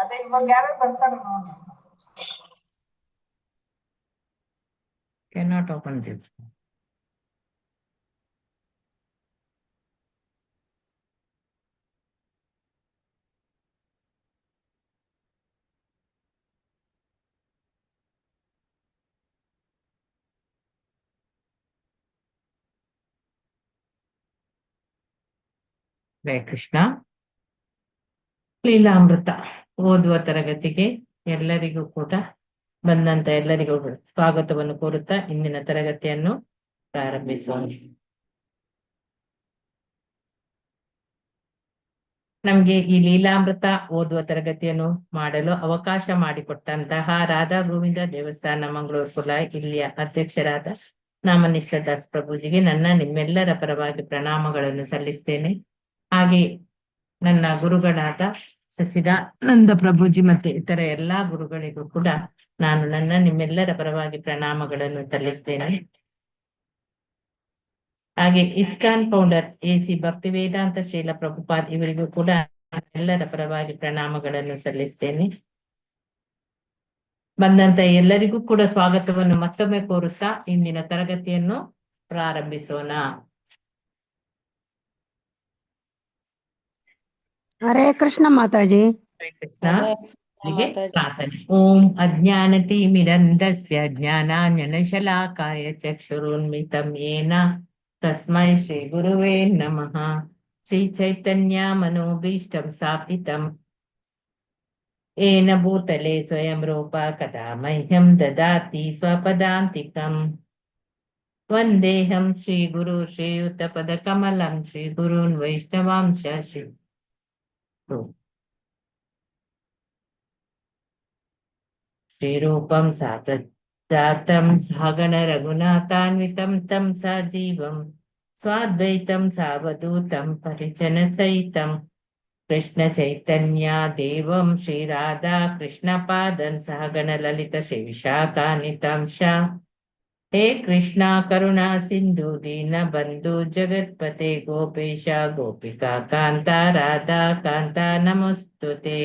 ಅದೇ ಇವಾಗ ಯಾರು ಬರ್ತಾರ ನೋಡಿ. Cannot open this. Hare Krishna. ಲೀಲಾಮೃತ ಓದುವ ತರಗತಿಗೆ ಎಲ್ಲರಿಗೂ ಕೂಡ ಬಂದಂತ ಎಲ್ಲರಿಗೂ ಸ್ವಾಗತವನ್ನು ಕೋರುತ್ತಾ ಇಂದಿನ ತರಗತಿಯನ್ನು ಪ್ರಾರಂಭಿಸೋಣ. ನಮ್ಗೆ ಈ ಲೀಲಾಮೃತ ಓದುವ ತರಗತಿಯನ್ನು ಮಾಡಲು ಅವಕಾಶ ಮಾಡಿಕೊಟ್ಟಂತಹ ರಾಧಾ ಗೋವಿಂದ ದೇವಸ್ಥಾನ ಮಂಗಳೂರು ಕುಲ ಇಲ್ಲಿಯ ಅಧ್ಯಕ್ಷರಾದ ನಾಮನಿಷ್ಠ ದಾಸ್ ಪ್ರಭುಜಿಗೆ ನನ್ನ ನಿಮ್ಮೆಲ್ಲರ ಪರವಾಗಿ ಪ್ರಣಾಮಗಳನ್ನು ಸಲ್ಲಿಸ್ತೇನೆ. ಹಾಗೆ ನನ್ನ ಗುರುಗಳಾದ ಸಚ್ಚಿದಾನಂದ ಪ್ರಭುಜಿ ಮತ್ತೆ ಇತರ ಎಲ್ಲಾ ಗುರುಗಳಿಗೂ ಕೂಡ ನಾನು ನಿಮ್ಮೆಲ್ಲರ ಪರವಾಗಿ ಪ್ರಣಾಮಗಳನ್ನು ಸಲ್ಲಿಸ್ತೇನೆ. ಹಾಗೆ ISKCON founder AC Bhaktivedanta Srila Prabhupad ಇವರಿಗೂ ಕೂಡ ಎಲ್ಲರ ಪರವಾಗಿ ಪ್ರಣಾಮಗಳನ್ನು ಸಲ್ಲಿಸ್ತೇನೆ. ಬಂದಂತ ಎಲ್ಲರಿಗೂ ಕೂಡ ಸ್ವಾಗತವನ್ನು ಮತ್ತೊಮ್ಮೆ ಕೋರುತ್ತಾ ಇಂದಿನ ತರಗತಿಯನ್ನು ಪ್ರಾರಂಭಿಸೋಣ. ಹರೇ ಕೃಷ್ಣ ಮಾತಾಜಿ. ಹರೇ ಕೃಷ್ಣ. ಪ್ರಾರ್ಥನೆ. ಓಂ ಅಜ್ಞಾನತಿಮಿರಂಧಸ್ಯ ಜ್ಞಾನಾಂಜನಶಲಾಕಾಯ ಚಕ್ಷುರುನ್ಮಿತಂ ಯೇನ ತಸ್ಮೈ ಶ್ರೀ ಗುರುವೇ ನಮಃ. ಶ್ರೀ ಚೈತನ್ಯ ಮನೋಭೀಷ್ಟಂ ಸ್ಥಾಪಿತಂ येन भूतले स्वयं रूप कदा मह्यं ददाति स्वपदान्तिकम्. वन्देऽहं श्रीगुरु श्रीयुतपदकमलं श्रीगुरून् वैष्णवांश श्रीरूपं साग्रजातं सहगण रघुनाथान्वितं तं सजीवं स्वाद्वैतं सावधूतं परिजनसहितं कृष्ण चैतन्य देवं श्री राधा कृष्ण पादं सहगण ललित श्री विशाखान्वितं हे कृष्णा करुणा सिंधु दीन बंधु जगत्पते गोपेश गोपिका कांता राधा कांता नमोस्तुते.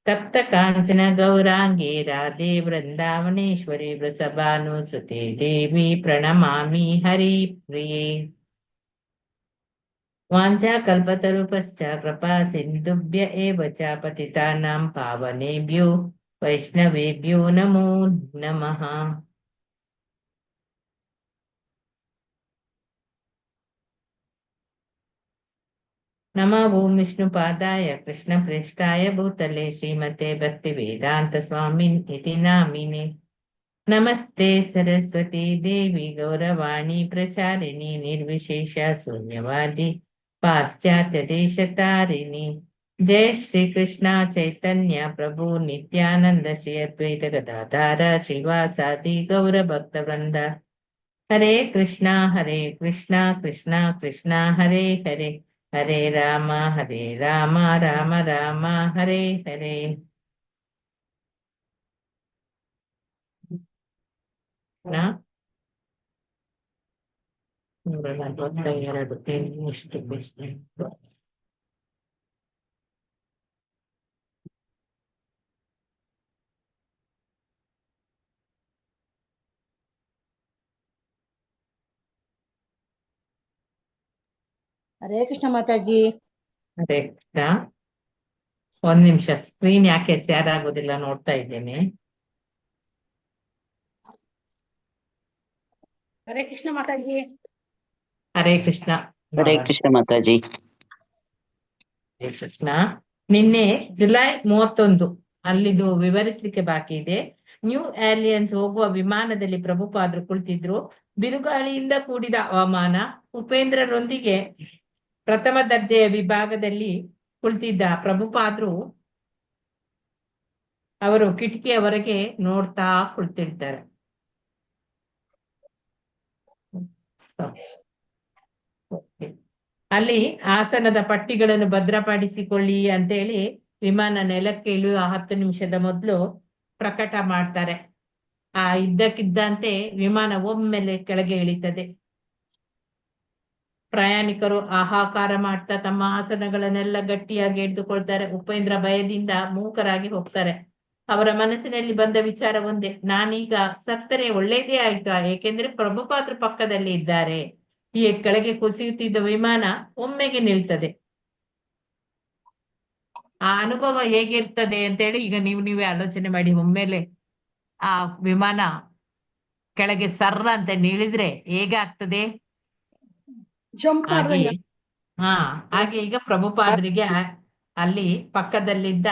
तप्त कांचन गौरांगे राधे वृंदावनेश्वरी वृषभानुसुते देवी प्रणमामि हरिप्रिये. वाञ्छा कल्पतरुपश्च कृपा सिन्धुभ्य एव च पतितानां पावनेभ्यो वैष्णवेभ्यो नमो नमः. नमो ओं विष्णुपादाय कृष्णप्रेष्ठाय भूतले श्रीमते भक्तिवेदांत स्वामिन् इति नामिने. नमस्ते सरस्वती देवी गौरवाणी प्रचारिणी निर्विशेष शून्यवादी पाश्चात्य देशतारिणी. जय श्री कृष्ण चैतन्य प्रभु नित्यानंद श्री अद्वैत गदाधर श्रीवासादि गौर भक्त वृंद. हरे कृष्णा कृष्णा कृष्णा हरे हरे हरे राम राम राम हरे हरे. ಹರೇ ಕೃಷ್ಣ ಮಾತಾಜಿ. ಹರೇ ಕೃಷ್ಣ. ಒಂದ್ ನಿಮಿಷ, ಸ್ಕ್ರೀನ್ ಯಾಕೆ ಶೇರ್ ಆಗೋದಿಲ್ಲ ನೋಡ್ತಾ ಇದ್ದೇನೆ. ಹರೇ ಕೃಷ್ಣ ಮಾತಾಜಿ. ಹರೇ ಕೃಷ್ಣ. ಹರೇ ಕೃಷ್ಣ ಮಾತಾಜಿ. ಹರೇ ಕೃಷ್ಣ. ನಿನ್ನೆ ಜುಲೈ 31 ಅಲ್ಲಿದು ವಿವರಿಸ್ಲಿಕ್ಕೆ ಬಾಕಿ ಇದೆ. ನ್ಯೂ ಏರ್ಲಿಯನ್ಸ್ ಹೋಗುವ ವಿಮಾನದಲ್ಲಿ ಪ್ರಭುಪಾದ್ರು ಕುಳಿತಿದ್ರು. ಬಿರುಗಾಳಿಯಿಂದ ಕೂಡಿದ ಹವಾಮಾನ. ಉಪೇಂದ್ರರೊಂದಿಗೆ ಪ್ರಥಮ ದರ್ಜೆಯ ವಿಭಾಗದಲ್ಲಿ ಕುಳಿತಿದ್ದ ಪ್ರಭುಪಾದ್ರು ಅವರು ಕಿಟಕಿಯ ಹೊರಗೆ ನೋಡ್ತಾ ಕುಳಿತಿರ್ತಾರೆ. ಅಲ್ಲಿ ಆಸನದ ಪಟ್ಟಿಗಳನ್ನು ಭದ್ರಪಡಿಸಿಕೊಳ್ಳಿ ಅಂತೇಳಿ ವಿಮಾನ ನೆಲಕ್ಕೆ ಇಳಿಯುವ 10 ನಿಮಿಷದ ಮೊದಲು ಪ್ರಕಟ ಮಾಡ್ತಾರೆ. ಇದ್ದಕ್ಕಿದ್ದಂತೆ ವಿಮಾನ ಒಮ್ಮೆಲೆ ಕೆಳಗೆ ಇಳಿತದೆ. ಪ್ರಯಾಣಿಕರು ಹಾಹಾಕಾರ ಮಾಡ್ತಾ ತಮ್ಮ ಆಸನಗಳನ್ನೆಲ್ಲ ಗಟ್ಟಿಯಾಗಿ ಹಿಡಿದುಕೊಳ್ತಾರೆ. ಉಪೇಂದ್ರ ಭಯದಿಂದ ಮೂಕರಾಗಿ ಹೋಗ್ತಾರೆ. ಅವರ ಮನಸ್ಸಿನಲ್ಲಿ ಬಂದ ವಿಚಾರ ಒಂದೇ, ನಾನೀಗ ಸತ್ತರೆ ಒಳ್ಳೇದೇ ಆಯ್ತಾ, ಏಕೆಂದ್ರೆ ಪ್ರಭುಪಾದ್ರ ಪಕ್ಕದಲ್ಲಿ ಇದ್ದಾರೆ. ಈ ಕೆಳಗೆ ಕುಸಿಯುತ್ತಿದ್ದ ವಿಮಾನ ಒಮ್ಮೆಗೆ ನಿಲ್ತದೆ. ಆ ಅನುಭವ ಹೇಗಿರ್ತದೆ ಅಂತೇಳಿ ಈಗ ನೀವೇ ಆಲೋಚನೆ ಮಾಡಿ. ಒಮ್ಮೆಲೆ ಆ ವಿಮಾನ ಕೆಳಗೆ ಸರ್ರ ಅಂತ ನಿಳಿದ್ರೆ ಹೇಗಾಗ್ತದೆ. ಜಂಪ್ ಹಾಗೆ ಹಾಗೆ ಈಗ ಪ್ರಭುಪಾದರಿಗೆ ಅಲ್ಲಿ ಪಕ್ಕದಲ್ಲಿದ್ದ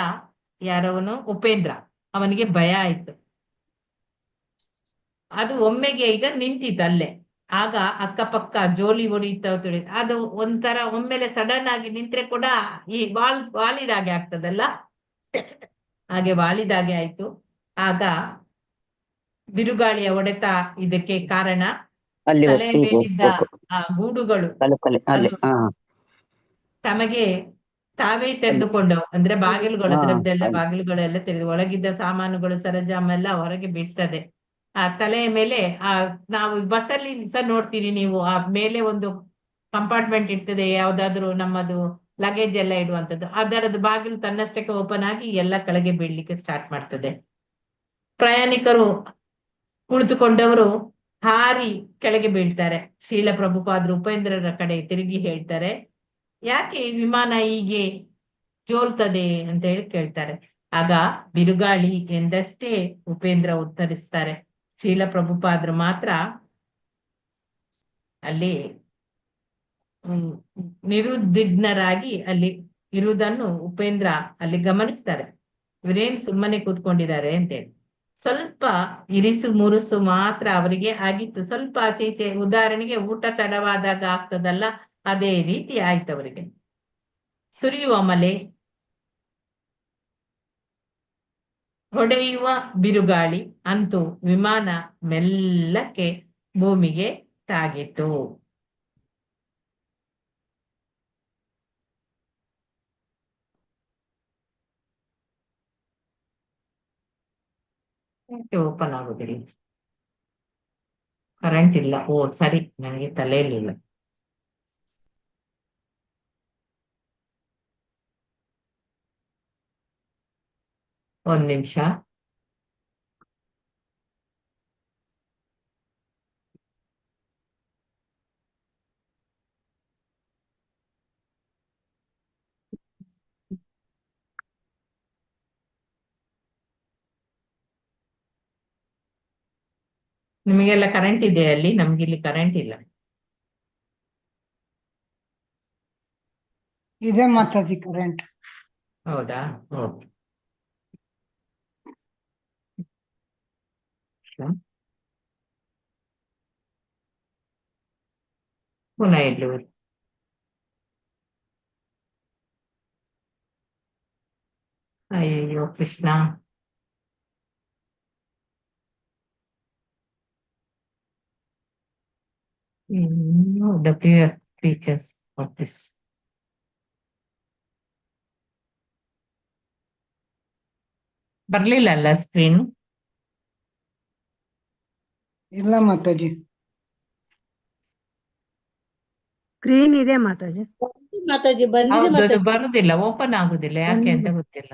ಯಾರವನು ಉಪೇಂದ್ರ, ಅವನಿಗೆ ಭಯ ಆಯ್ತು. ಅದು ಒಮ್ಮೆಗೆ ಈಗ ನಿಂತಿತ್ತು ಅಲ್ಲೇ. ಆಗ ಅಕ್ಕಪಕ್ಕ ಜೋಲಿ ಹೊಡಿತಾ ಅದು ಒಂಥರ ಒಮ್ಮೆಲೆ ಸಡನ್ ಆಗಿ ನಿಂತ್ರೆ ಕೂಡ ಈ ವಾಲಿದಾಗೆ ಆಗ್ತದಲ್ಲ, ಹಾಗೆ ವಾಲಿದಾಗೆ ಆಯ್ತು. ಆಗ ಬಿರುಗಾಳಿಯ ಹೊಡೆತ ಇದಕ್ಕೆ ಕಾರಣ. ಅಲ್ಲಿ ತಲೆ ಒತ್ತಿ ಮೇಲಿದ್ದ ನಿಲ್ಸ್ಬೇಕು. ಆ ಗೂಡುಗಳು ಅಲ್ಲಿ ತಮಗೆ ತಾವೇ ತೆರೆದುಕೊಂಡವು. ಅಂದ್ರೆ ಬಾಗಿಲುಗಳು, ಹಾ, ಅದರದ್ದೆಲ್ಲ ಅಲ್ಲಿ. ಬಾಗಿಲುಗಳೆಲ್ಲ ತೆರೆದು ಒಳಗಿದ್ದ ಸಾಮಾನುಗಳು ಸರಂಜಾಮ ಎಲ್ಲ ಹೊರಗೆ ಬಿಡ್ತದೆ. ಆ ತಲೆಯ ಮೇಲೆ ನಾವು ಬಸ್ಸಲ್ಲಿ ಸಹ ನೋಡ್ತೀರಿ ನೀವು, ಆ ಮೇಲೆ ಒಂದು ಕಂಪಾರ್ಟ್ಮೆಂಟ್ ಇರ್ತದೆ, ಯಾವ್ದಾದ್ರು ನಮ್ಮದು ಲಗೇಜ್ ಎಲ್ಲ ಇಡುವಂತದ್ದು. ಅದರದ್ದು ಬಾಗಿಲು ತನ್ನಷ್ಟಕ್ಕೆ ಓಪನ್ ಆಗಿ ಎಲ್ಲ ಕೆಳಗೆ ಬೀಳ್ಲಿಕ್ಕೆ ಸ್ಟಾರ್ಟ್ ಮಾಡ್ತದೆ. ಪ್ರಯಾಣಿಕರು ಕುಳಿತುಕೊಂಡವರು ಹಾರಿ ಕೆಳಗೆ ಬೀಳ್ತಾರೆ. ಶ್ರೀಲ ಪ್ರಭುಪಾದರು ಉಪೇಂದ್ರರ ಕಡೆ ತಿರುಗಿ ಹೇಳ್ತಾರೆ, ಯಾಕೆ ಈ ವಿಮಾನ ಹೀಗೆ ಜೋಲ್ತದೆ ಅಂತ ಹೇಳಿ ಕೇಳ್ತಾರೆ. ಆಗ ಬಿರುಗಾಳಿ ಎಂದಷ್ಟೇ ಉಪೇಂದ್ರ ಉತ್ತರಿಸ್ತಾರೆ. ಶ್ರೀಲ ಪ್ರಭುಪಾದರು ಮಾತ್ರ ಅಲ್ಲಿ ನಿರುದ್ವಿಗ್ನರಾಗಿ ಅಲ್ಲಿ ಇರುವುದನ್ನು ಉಪೇಂದ್ರ ಅಲ್ಲಿ ಗಮನಿಸ್ತಾರೆ. ಇವರೇನ್ ಸುಮ್ಮನೆ ಕೂತ್ಕೊಂಡಿದ್ದಾರೆ ಅಂತೇಳಿ. ಸ್ವಲ್ಪ ಇರಿಸು ಮುರುಸು ಮಾತ್ರ ಅವರಿಗೆ ಆಗಿತ್ತು. ಸ್ವಲ್ಪ ಆಚೆ ಈಚೆ, ಉದಾಹರಣೆಗೆ ಊಟ ತಡವಾದಾಗ ಆಗ್ತದಲ್ಲ, ಅದೇ ರೀತಿ ಆಯ್ತು ಅವರಿಗೆ. ಸುರಿಯುವ ಮಳೆ, ಹೊಡೆಯುವ ಬಿರುಗಾಳಿ, ಅಂತೂ ವಿಮಾನ ಮೆಲ್ಲಕ್ಕೆ ಭೂಮಿಗೆ ತಾಗಿತು. ಓಪನ್ ಆಗುದಿಲ್ಲ, ಕರೆಂಟ್ ಇಲ್ಲ. ಓ ಸರಿ, ನನಗೆ ತಲೆಯಲ್ಲಿಲ್ಲ. ಒಂದ್ ನಿಮಿಷ. ನಿಮಗೆಲ್ಲ ಕರೆಂಟ್ ಇದೆ ಅಲ್ಲಿ, ನಮ್ಗಿಲ್ಲಿ ಕರೆಂಟ್ ಇಲ್ಲ. ಇದೆ ಮಾತಾಜಿ ಕರೆಂಟ್. ಹೌದಾ? ಓಕೆ. ಪುನಃ ಇಲ್ಲೂ ಅಯ್ಯೋ Krishna. WF features of this. ಬರ್ಲಿಲ್ಲ ಅಲ್ಲ ಸ್ಕ್ರೀನ್? ಇಲ್ಲ ಮಾತಾಜಿ. ಸ್ಕ್ರೀನ್ ಇದೆ ಮಾತಾಜಿ. ಮಾತಾಜಿ ಬಂದಿದೆ ಹೌದು, ಅದು ಮಾತಾಜಿ. ಬರುದಿಲ್ಲ, ಓಪನ್ ಆಗುದಿಲ್ಲ, ಯಾಕೆ ಅಂತ ಗೊತ್ತಿಲ್ಲ.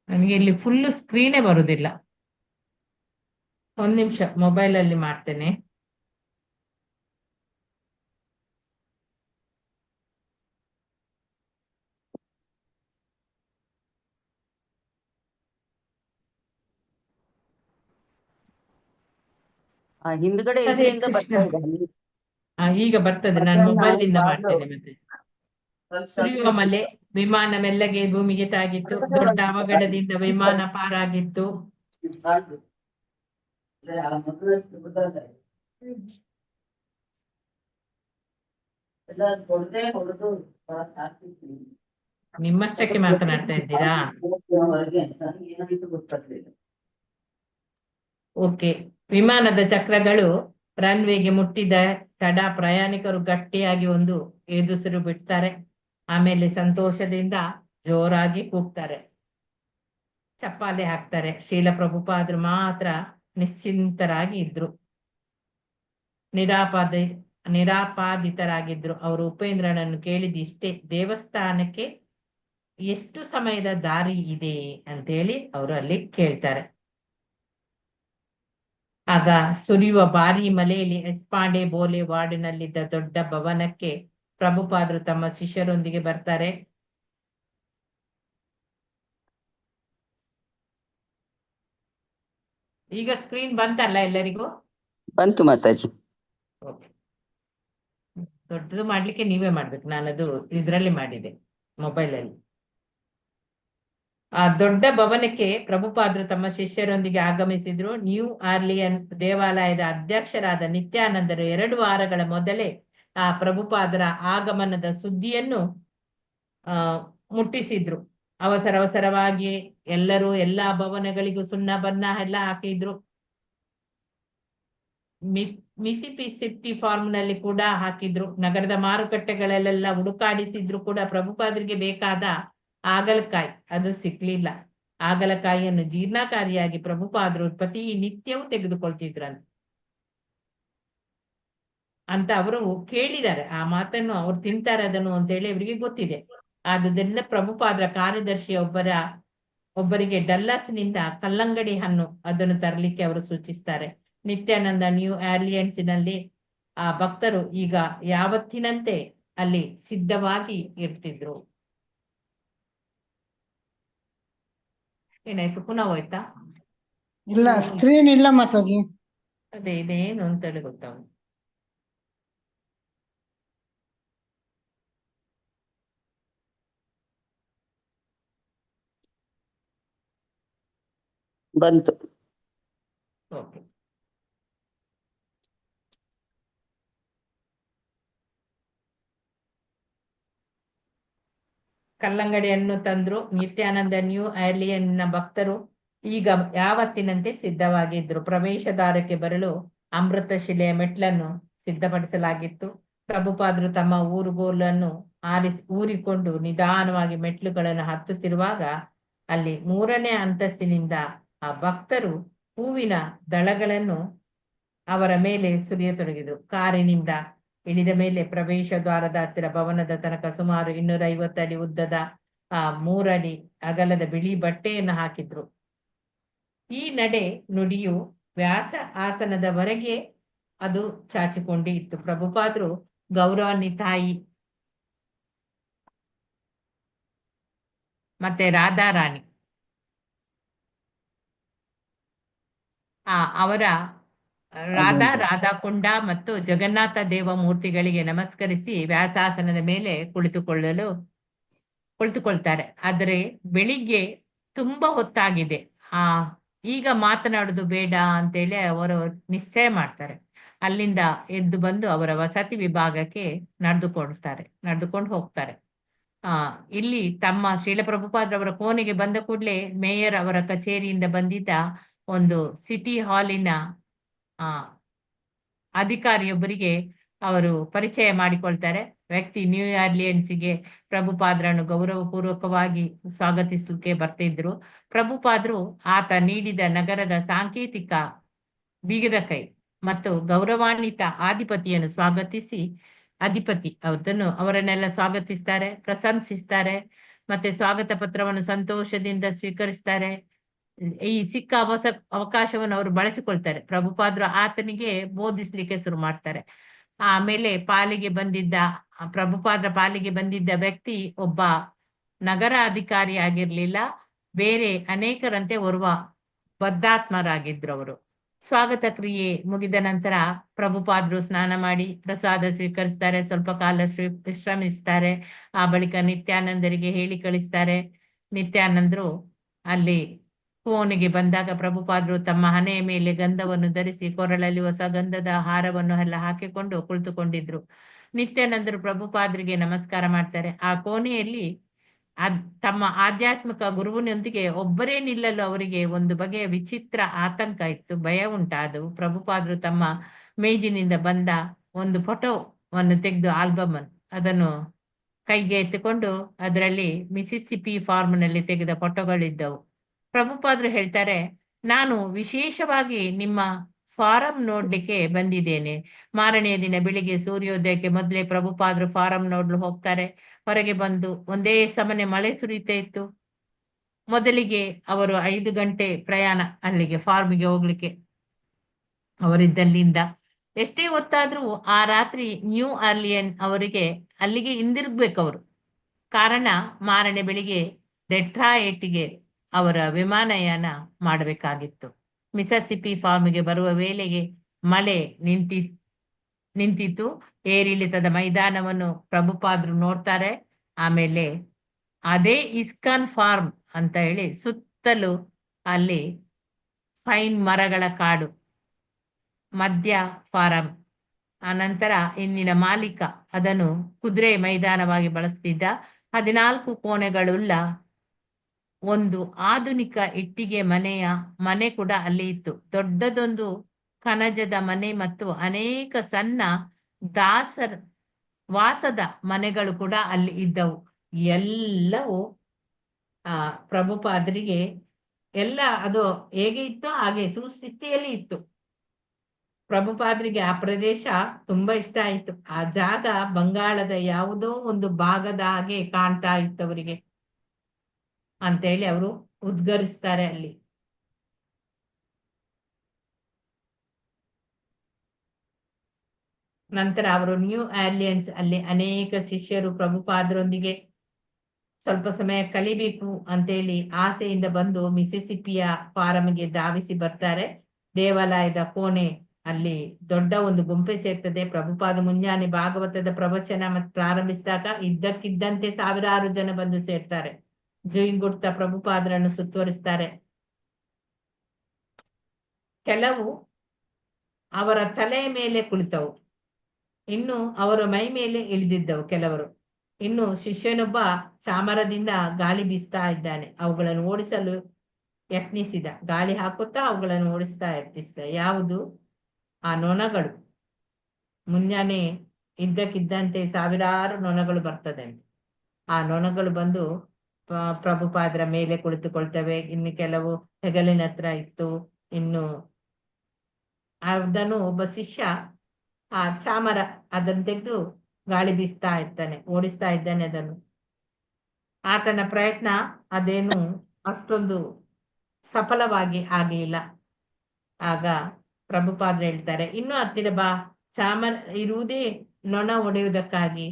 ನನಗೆ ಇಲ್ಲಿ ಫುಲ್ ಸ್ಕ್ರೀನೇ ಬರುದಿಲ್ಲ. ಒಂದ್ ನಿಮಿಷ, ಮೊಬೈಲ್ ಅಲ್ಲಿ ಮಾಡ್ತೇನೆ. ಹಿಂದ್ಗಡೆ ಅದೇ ಇದರಿಂದ ಕೃಷ್ಣ. ಬರ್ತಾ ಇದೆ. ಈಗ ಬರ್ತದೆ, ನಾನು ಮೊಬೈಲ್ ಇಂದ ಮಾಡ್ತೇನೆ. ಮತ್ತೆ ಸುರಿಯುವ ಮಳೆ, ವಿಮಾನ ಮೆಲ್ಲಗೆ ಭೂಮಿಗೆ ತಾಗಿತ್ತು. ದೊಡ್ಡ ಅವಘಡದಿಂದ ವಿಮಾನ ಪಾರಾಗಿತ್ತು. ನಿಮ್ಮಷ್ಟಕ್ಕೆ ಮಾತನಾಡ್ತಾ ಇದ್ದೀರಾ? ಓಕೆ. ವಿಮಾನದ ಚಕ್ರಗಳು ರನ್ವೇಗೆ ಮುಟ್ಟಿದ ತಡ ಪ್ರಯಾಣಿಕರು ಗಟ್ಟಿಯಾಗಿ ಒಂದು ಎದುಸಿರು ಬಿಡ್ತಾರೆ. ಆಮೇಲೆ ಸಂತೋಷದಿಂದ ಜೋರಾಗಿ ಕೂಗ್ತಾರೆ, ಚಪ್ಪಾಳೆ ಹಾಕ್ತಾರೆ. ಶೀಲ ಪ್ರಭುಪಾದರು ಮಾತ್ರ ನಿಶ್ಚಿಂತರಾಗಿ ಇದ್ರು, ನಿರಾಪಾದಿತರಾಗಿದ್ರು. ಅವರು ಉಪೇಂದ್ರನನ್ನು ಕೇಳಿದ ಇಷ್ಟೇ, ದೇವಸ್ಥಾನಕ್ಕೆ ಎಷ್ಟು ಸಮಯದ ದಾರಿ ಇದೆ ಅಂತೇಳಿ ಅವರು ಅಲ್ಲಿ ಕೇಳ್ತಾರೆ. ಆಗ ಸುರಿಯುವ ಭಾರೀ ಮಲೆಯಲ್ಲಿ ಎಸ್ಪಾಂಡೆ ಬೋಲೆ ವಾರ್ಡಿನಲ್ಲಿದ್ದ ದೊಡ್ಡ ಭವನಕ್ಕೆ ಪ್ರಭುಪಾದರು ತಮ್ಮ ಶಿಷ್ಯರೊಂದಿಗೆ ಬರ್ತಾರೆ. ಈಗ ಸ್ಕ್ರೀನ್ ಬಂತಲ್ಲ ಎಲ್ಲರಿಗೂ? ಬಂತು ಮಾತಾಜಿ. ಓಕೆ, ದೊಡ್ಡದು ಮಾಡ್ಲಿಕ್ಕೆ ನೀವೇ ಮಾಡ್ಬೇಕು, ನಾನದು ಇದ್ರಲ್ಲಿ ಮಾಡಿದೆ, ಮೊಬೈಲ್ ಅಲ್ಲಿ. ಆ ದೊಡ್ಡ ಭವನಕ್ಕೆ ಪ್ರಭುಪಾದರು ತಮ್ಮ ಶಿಷ್ಯರೊಂದಿಗೆ ಆಗಮಿಸಿದ್ರು. ನ್ಯೂ ಆರ್ಲಿಯನ್ ದೇವಾಲಯದ ಅಧ್ಯಕ್ಷರಾದ ನಿತ್ಯಾನಂದರು 2 ವಾರಗಳ ಮೊದಲೇ ಆ ಪ್ರಭುಪಾದರ ಆಗಮನದ ಸುದ್ದಿಯನ್ನು ಮುಟ್ಟಿಸಿದ್ರು. ಅವಸರವಾಗಿ ಎಲ್ಲರೂ ಎಲ್ಲಾ ಭವನಗಳಿಗೂ ಸುಣ್ಣ ಬಣ್ಣ ಎಲ್ಲ ಹಾಕಿದ್ರು. ಮಿಸಿಸಿಪ್ಪಿ ಫಾರ್ಮ್ ನಲ್ಲಿ ಕೂಡ ಹಾಕಿದ್ರು. ನಗರದ ಮಾರುಕಟ್ಟೆಗಳಲ್ಲೆಲ್ಲ ಹುಡುಕಾಡಿಸಿದ್ರು ಕೂಡ ಪ್ರಭುಪಾದರಿಗೆ ಬೇಕಾದ ಆಗಲಕಾಯಿ ಅದು ಸಿಕ್ಲಿಲ್ಲ. ಆಗಲಕಾಯಿಯನ್ನು ಜೀರ್ಣಕಾರಿಯಾಗಿ ಪ್ರಭುಪಾದರು ಪ್ರತಿ ನಿತ್ಯವೂ ತೆಗೆದುಕೊಳ್ತಿದ್ರಂತೆ ಅಂತ ಅವರು ಕೇಳಿದ್ದಾರೆ. ಆ ಮಾತನ್ನು ಅವ್ರು ತಿಂತಾರೆ ಅದನ್ನು ಅಂತೇಳಿ ಅವರಿಗೆ ಗೊತ್ತಿದೆ. ಆದುದರಿಂದ ಪ್ರಭುಪಾದರ ಕಾರ್ಯದರ್ಶಿ ಒಬ್ಬರಿಗೆ ಡಲ್ಲಾಸ್ನಿಂದ ಕಲ್ಲಂಗಡಿ ಹಣ್ಣು ಅದನ್ನು ತರಲಿಕ್ಕೆ ಅವರು ಸೂಚಿಸ್ತಾರೆ. ನಿತ್ಯಾನಂದ ನ್ಯೂ ಆರ್ಲಿಯನ್ಸ್ನಲ್ಲಿ ಆ ಭಕ್ತರು ಈಗ ಯಾವತ್ತಿನಂತೆ ಅಲ್ಲಿ ಸಿದ್ಧವಾಗಿ ಇರ್ತಿದ್ರು. ಏನಾಯ್ತು, ಪುನಃ ಹೋಯ್ತಾ? ಇಲ್ಲ, ಸ್ಕ್ರೀನ್ ಇಲ್ಲ ಮಾತಾಜಿ. ಅದೇ ಇದೇನು ಅಂತೇಳಿ ಗೊತ್ತಾಗ. ಬಂತು. ಓಕೆ, ಕಲ್ಲಂಗಡಿಯನ್ನು ತಂದ್ರು. ನಿತ್ಯಾನಂದ ನ್ಯೂ ಆರ್ಲಿಯನ್ನ ಭಕ್ತರು ಈಗ ಯಾವತ್ತಿನಂತೆ ಸಿದ್ಧವಾಗಿದ್ರು. ಪ್ರವೇಶದ್ವಾರಕ್ಕೆ ಬರಲು ಅಮೃತ ಶಿಲೆಯ ಮೆಟ್ಲನ್ನು ಸಿದ್ಧಪಡಿಸಲಾಗಿತ್ತು. ಪ್ರಭುಪಾದರು ತಮ್ಮ ಊರುಗೋಲನ್ನು ಊರಿಕೊಂಡು ನಿಧಾನವಾಗಿ ಮೆಟ್ಲುಗಳನ್ನು ಹತ್ತುತ್ತಿರುವಾಗ ಅಲ್ಲಿ 3ನೇ ಅಂತಸ್ತಿನಿಂದ ಆ ಭಕ್ತರು ಹೂವಿನ ದಳಗಳನ್ನು ಅವರ ಮೇಲೆ ಸುರಿಯತೊಡಗಿದ್ರು. ಕಾರಿನಿಂದ ಇಳಿದ ಮೇಲೆ ಪ್ರವೇಶ ದ್ವಾರದ ಹತ್ತಿರ ಭವನದ ತನಕ ಸುಮಾರು 250 ಅಡಿ ಉದ್ದದ 3 ಅಡಿ ಅಗಲದ ಬಿಳಿ ಬಟ್ಟೆಯನ್ನು ಹಾಕಿದ್ರು. ಈ ನಡೆ ನುಡಿಯು ವ್ಯಾಸ ಆಸನದವರೆಗೆ ಅದು ಚಾಚಿಕೊಂಡು ಇತ್ತು. ಪ್ರಭುಪಾದರು ಗೌರವಾನ್ವಿತಾಯಿ ಮತ್ತೆ ರಾಧಾರಾಣಿ ಅವರ ರಾಧಾಕುಂಡ ಮತ್ತು ಜಗನ್ನಾಥ ದೇವ ಮೂರ್ತಿಗಳಿಗೆ ನಮಸ್ಕರಿಸಿ ವ್ಯಾಸಾಸನದ ಮೇಲೆ ಕುಳಿತುಕೊಳ್ತಾರೆ. ಆದರೆ ಬೆಳಿಗ್ಗೆ ತುಂಬಾ ಹೊತ್ತಾಗಿದೆ, ಈಗ ಮಾತನಾಡುದು ಬೇಡ ಅಂತೇಳಿ ಅವರು ನಿಶ್ಚಯ ಮಾಡ್ತಾರೆ. ಅಲ್ಲಿಂದ ಎದ್ದು ಬಂದು ಅವರ ವಸತಿ ವಿಭಾಗಕ್ಕೆ ನಡೆದುಕೊಂಡು ಹೋಗ್ತಾರೆ. ಇಲ್ಲಿ ತಮ್ಮ ಶ್ರೀಲ ಪ್ರಭುಪಾದರವರ ಕೋಣೆಗೆ ಬಂದ ಕೂಡಲೇ ಮೇಯರ್ ಅವರ ಕಚೇರಿಯಿಂದ ಬಂದಿದ್ದ ಒಂದು ಸಿಟಿ ಹಾಲಿನ ಅಧಿಕಾರಿಯೊಬ್ಬರಿಗೆ ಅವರು ಪರಿಚಯ ಮಾಡಿಕೊಳ್ತಾರೆ. ವ್ಯಕ್ತಿ ನ್ಯೂ ಆರ್ಲಿಯನ್ಸ್ಗೆ ಪ್ರಭುಪಾದರನ್ನು ಗೌರವಪೂರ್ವಕವಾಗಿ ಸ್ವಾಗತಿಸಲಿಕ್ಕೆ ಬರ್ತಿದ್ರು. ಪ್ರಭುಪಾದರು ಆತ ನೀಡಿದ ನಗರದ ಸಾಂಕೇತಿಕ ಬೀಗದ ಕೈ ಮತ್ತು ಗೌರವಾನ್ವಿತ ಅಧಿಪತಿಯನ್ನು ಅವರನ್ನೆಲ್ಲ ಸ್ವಾಗತಿಸ್ತಾರೆ, ಪ್ರಶಂಸಿಸ್ತಾರೆ, ಮತ್ತೆ ಸ್ವಾಗತ ಪತ್ರವನ್ನು ಸಂತೋಷದಿಂದ ಸ್ವೀಕರಿಸ್ತಾರೆ. ಈ ಸಿಕ್ಕ ಅವಕಾಶವನ್ನು ಅವರು ಬಳಸಿಕೊಳ್ತಾರೆ. ಪ್ರಭುಪಾದರು ಆತನಿಗೆ ಬೋಧಿಸ್ಲಿಕ್ಕೆ ಶುರು ಮಾಡ್ತಾರೆ. ಆಮೇಲೆ ಪ್ರಭುಪಾದರ ಪಾಲಿಗೆ ಬಂದಿದ್ದ ವ್ಯಕ್ತಿ ಒಬ್ಬ ನಗರ ಅಧಿಕಾರಿ ಆಗಿರ್ಲಿಲ್ಲ, ಬೇರೆ ಅನೇಕರಂತೆ ಓರ್ವ ಬದ್ಧಾತ್ಮರಾಗಿದ್ರು ಅವರು. ಸ್ವಾಗತ ಕ್ರಿಯೆ ಮುಗಿದ ನಂತರ ಪ್ರಭುಪಾದರು ಸ್ನಾನ ಮಾಡಿ ಪ್ರಸಾದ ಸ್ವೀಕರಿಸ್ತಾರೆ, ಸ್ವಲ್ಪ ಕಾಲ ವಿಶ್ರಮಿಸ್ತಾರೆ. ಆ ಬಳಿಕ ನಿತ್ಯಾನಂದರಿಗೆ ಹೇಳಿ ಕಳಿಸ್ತಾರೆ. ನಿತ್ಯಾನಂದರು ಅಲ್ಲಿ ಕೋಣೆಗೆ ಬಂದಾಗ ಪ್ರಭುಪಾದರು ತಮ್ಮ ಹಣೆಯ ಮೇಲೆ ಗಂಧವನ್ನು ಧರಿಸಿ ಕೊರಳಲ್ಲಿ ಹೊಸ ಗಂಧದ ಹಾರವನ್ನು ಎಲ್ಲ ಹಾಕಿಕೊಂಡು ಕುಳಿತುಕೊಂಡಿದ್ರು. ನಿತ್ಯಾನಂದರು ಪ್ರಭುಪಾದರಿಗೆ ನಮಸ್ಕಾರ ಮಾಡ್ತಾರೆ. ಆ ಕೋಣೆಯಲ್ಲಿ ತಮ್ಮ ಆಧ್ಯಾತ್ಮಿಕ ಗುರುವಿನೊಂದಿಗೆ ಒಬ್ಬರೇ ನಿಲ್ಲಲು ಅವರಿಗೆ ಒಂದು ಬಗೆಯ ವಿಚಿತ್ರ ಆತಂಕ ಇತ್ತು, ಭಯ ಉಂಟಾದವು. ಪ್ರಭುಪಾದರು ತಮ್ಮ ಮೇಜಿನಿಂದ ಬಂದ ಒಂದು ಫೋಟೋವನ್ನು ತೆಗೆದು ಆಲ್ಬಮ್ ಅದನ್ನು ಕೈಗೆ ಎತ್ತಿಕೊಂಡು ಅದರಲ್ಲಿ ಮಿಸಿಸಿಪಿ ಫಾರ್ಮ್ನಲ್ಲಿ ತೆಗೆದ ಫೋಟೋಗಳಿದ್ದವು. ಪ್ರಭುಪಾದರು ಹೇಳ್ತಾರೆ, ನಾನು ವಿಶೇಷವಾಗಿ ನಿಮ್ಮ ಫಾರಂ ನೋಡ್ಲಿಕ್ಕೆ ಬಂದಿದ್ದೇನೆ. ಮಾರನೆಯ ದಿನ ಬೆಳಿಗ್ಗೆ ಸೂರ್ಯೋದಯಕ್ಕೆ ಮೊದಲೇ ಪ್ರಭುಪಾದರು ಫಾರಂ ನೋಡ್ಲು ಹೋಗ್ತಾರೆ. ಹೊರಗೆ ಬಂದು ಒಂದೇ ಸಮನೆ ಮಳೆ ಸುರಿತಾ ಇತ್ತು. ಮೊದಲಿಗೆ ಅವರು 5 ಗಂಟೆ ಪ್ರಯಾಣ ಅಲ್ಲಿಗೆ ಫಾರ್ಮಿಗೆ ಹೋಗ್ಲಿಕ್ಕೆ ಅವರಿದ್ದಲ್ಲಿಂದ. ಎಷ್ಟೇ ಹೊತ್ತಾದ್ರೂ ಆ ರಾತ್ರಿ ನ್ಯೂ ಆರ್ಲಿಯನ್ ಅವರಿಗೆ ಅಲ್ಲಿಗೆ ಹಿಂದಿರುಗ್ಬೇಕು ಅವರು. ಕಾರಣ ಮಾರನೇ ಬೆಳಿಗ್ಗೆ ಡೆಟ್ರಾಯೇಟಿಗೆ ಅವರ ವಿಮಾನಯಾನ ಮಾಡಬೇಕಾಗಿತ್ತು. ಮಿಸಿಸಿಪಿ ಫಾರ್ಮಿಗೆ ಬರುವ ವೇಳೆಗೆ ಮಳೆ ನಿಂತಿತ್ತು. ಏರಿಳಿತದ ಮೈದಾನವನ್ನು ಪ್ರಭುಪಾದರು ನೋಡ್ತಾರೆ. ಆಮೇಲೆ ಅದೇ ಇಸ್ಕಾನ್ ಫಾರ್ಮ್ ಅಂತ ಹೇಳಿ ಸುತ್ತಲೂ ಅಲ್ಲಿ ಪೈನ್ ಮರಗಳ ಕಾಡು, ಮಧ್ಯ ಫಾರಂ. ಆನಂತರ ಇಂದಿನ ಮಾಲೀಕ ಅದನ್ನು ಕುದುರೆ ಮೈದಾನವಾಗಿ ಬಳಸ್ತಿದ್ದ. 14 ಕೋಣೆಗಳುಳ್ಳ ಒಂದು ಆಧುನಿಕ ಇಟ್ಟಿಗೆ ಮನೆ ಕೂಡ ಅಲ್ಲಿ ಇತ್ತು. ದೊಡ್ಡದೊಂದು ಕನಜದ ಮನೆ ಮತ್ತು ಅನೇಕ ಸಣ್ಣ ವಾಸದ ಮನೆಗಳು ಕೂಡ ಅಲ್ಲಿ ಇದ್ದವು. ಎಲ್ಲವೂ ಪ್ರಭುಪಾದರಿಗೆ ಎಲ್ಲ ಅದು ಹೇಗೆ ಇತ್ತು ಹಾಗೆ ಸುಸ್ಥಿತಿಯಲ್ಲಿ ಇತ್ತು. ಪ್ರಭುಪಾದರಿಗೆ ಆ ಪ್ರದೇಶ ತುಂಬಾ ಇಷ್ಟ ಆಯ್ತು. ಆ ಜಾಗ ಬಂಗಾಳದ ಯಾವುದೋ ಒಂದು ಭಾಗದ ಹಾಗೆ ಕಾಣ್ತಾ ಇತ್ತು ಅವರಿಗೆ ಅಂತೇಳಿ ಅವರು ಉದ್ಗರಿಸ್ತಾರೆ ಅಲ್ಲಿ. ನಂತರ ಅವರು ನ್ಯೂ ಆರ್ಲಿಯನ್ಸ್ ಅಲ್ಲಿ ಅನೇಕ ಶಿಷ್ಯರು ಪ್ರಭುಪಾದರೊಂದಿಗೆ ಸ್ವಲ್ಪ ಸಮಯ ಕಲಿಬೇಕು ಅಂತೇಳಿ ಆಸೆಯಿಂದ ಬಂದು ಮಿಸಿಸಿಪಿಯ ಫಾರಮ್ಗೆ ಧಾವಿಸಿ ಬರ್ತಾರೆ. ದೇವಾಲಯದ ಕೋಣೆ ಅಲ್ಲಿ ದೊಡ್ಡ ಒಂದು ಗುಂಪೆ ಸೇರ್ತದೆ. ಪ್ರಭುಪಾದ ಮುಂಜಾನೆ ಭಾಗವತದ ಪ್ರವಚನ ಪ್ರಾರಂಭಿಸಿದಾಗ ಇದ್ದಕ್ಕಿದ್ದಂತೆ ಸಾವಿರಾರು ಜನ ಬಂದು ಸೇರ್ತಾರೆ. ಜುಯಿಂಗುಡ್ತಾ ಪ್ರಭುಪಾದರನ್ನು ಸುತ್ತುವರಿಸ್ತಾರೆ. ಕೆಲವು ಅವರ ತಲೆಯ ಮೇಲೆ ಕುಳಿತವು, ಇನ್ನು ಅವರ ಮೈ ಮೇಲೆ ಇಳಿದಿದ್ದವು ಕೆಲವರು. ಇನ್ನು ಶಿಷ್ಯನೊಬ್ಬ ಚಾಮರದಿಂದ ಗಾಳಿ ಬೀಸ್ತಾ ಇದ್ದಾನೆ. ಅವುಗಳನ್ನು ಓಡಿಸಲು ಯತ್ನಿಸಿದ. ಗಾಳಿ ಹಾಕುತ್ತಾ ಅವುಗಳನ್ನು ಓಡಿಸ್ತಾ ಯತ್ನಿಸಿದ. ಯಾವುದು? ಆ ನೊಣಗಳು. ಮುಂಜಾನೆ ಇದ್ದಕ್ಕಿದ್ದಂತೆ ಸಾವಿರಾರು ನೊಣಗಳು ಬರ್ತದೆ. ಆ ನೊಣಗಳು ಬಂದು ಪ್ರಭುಪಾದರ ಮೇಲೆ ಕುಳಿತುಕೊಳ್ತವೆ. ಇನ್ನು ಕೆಲವು ಹೆಗಲಿನ ಹತ್ರ ಇತ್ತು. ಇನ್ನು ಅದನ್ನು ಒಬ್ಬ ಶಿಷ್ಯ ಆ ಚಾಮರ ಅದನ್ನು ತೆಗೆದು ಗಾಳಿ ಬೀಸ್ತಾ ಇರ್ತಾನೆ, ಓಡಿಸ್ತಾ ಇದ್ದಾನೆ ಅದನ್ನು. ಆತನ ಪ್ರಯತ್ನ ಅದೇನು ಅಷ್ಟೊಂದು ಸಫಲವಾಗಿ ಆಗಲಿಲ್ಲ. ಆಗ ಪ್ರಭುಪಾದರು ಹೇಳ್ತಾರೆ, ಇನ್ನೂ ಹತ್ತಿರ ಬಾ. ಚಾಮರ ಇರುವುದೇ ನೊಣ ಹೊಡೆಯುವುದಕ್ಕಾಗಿ.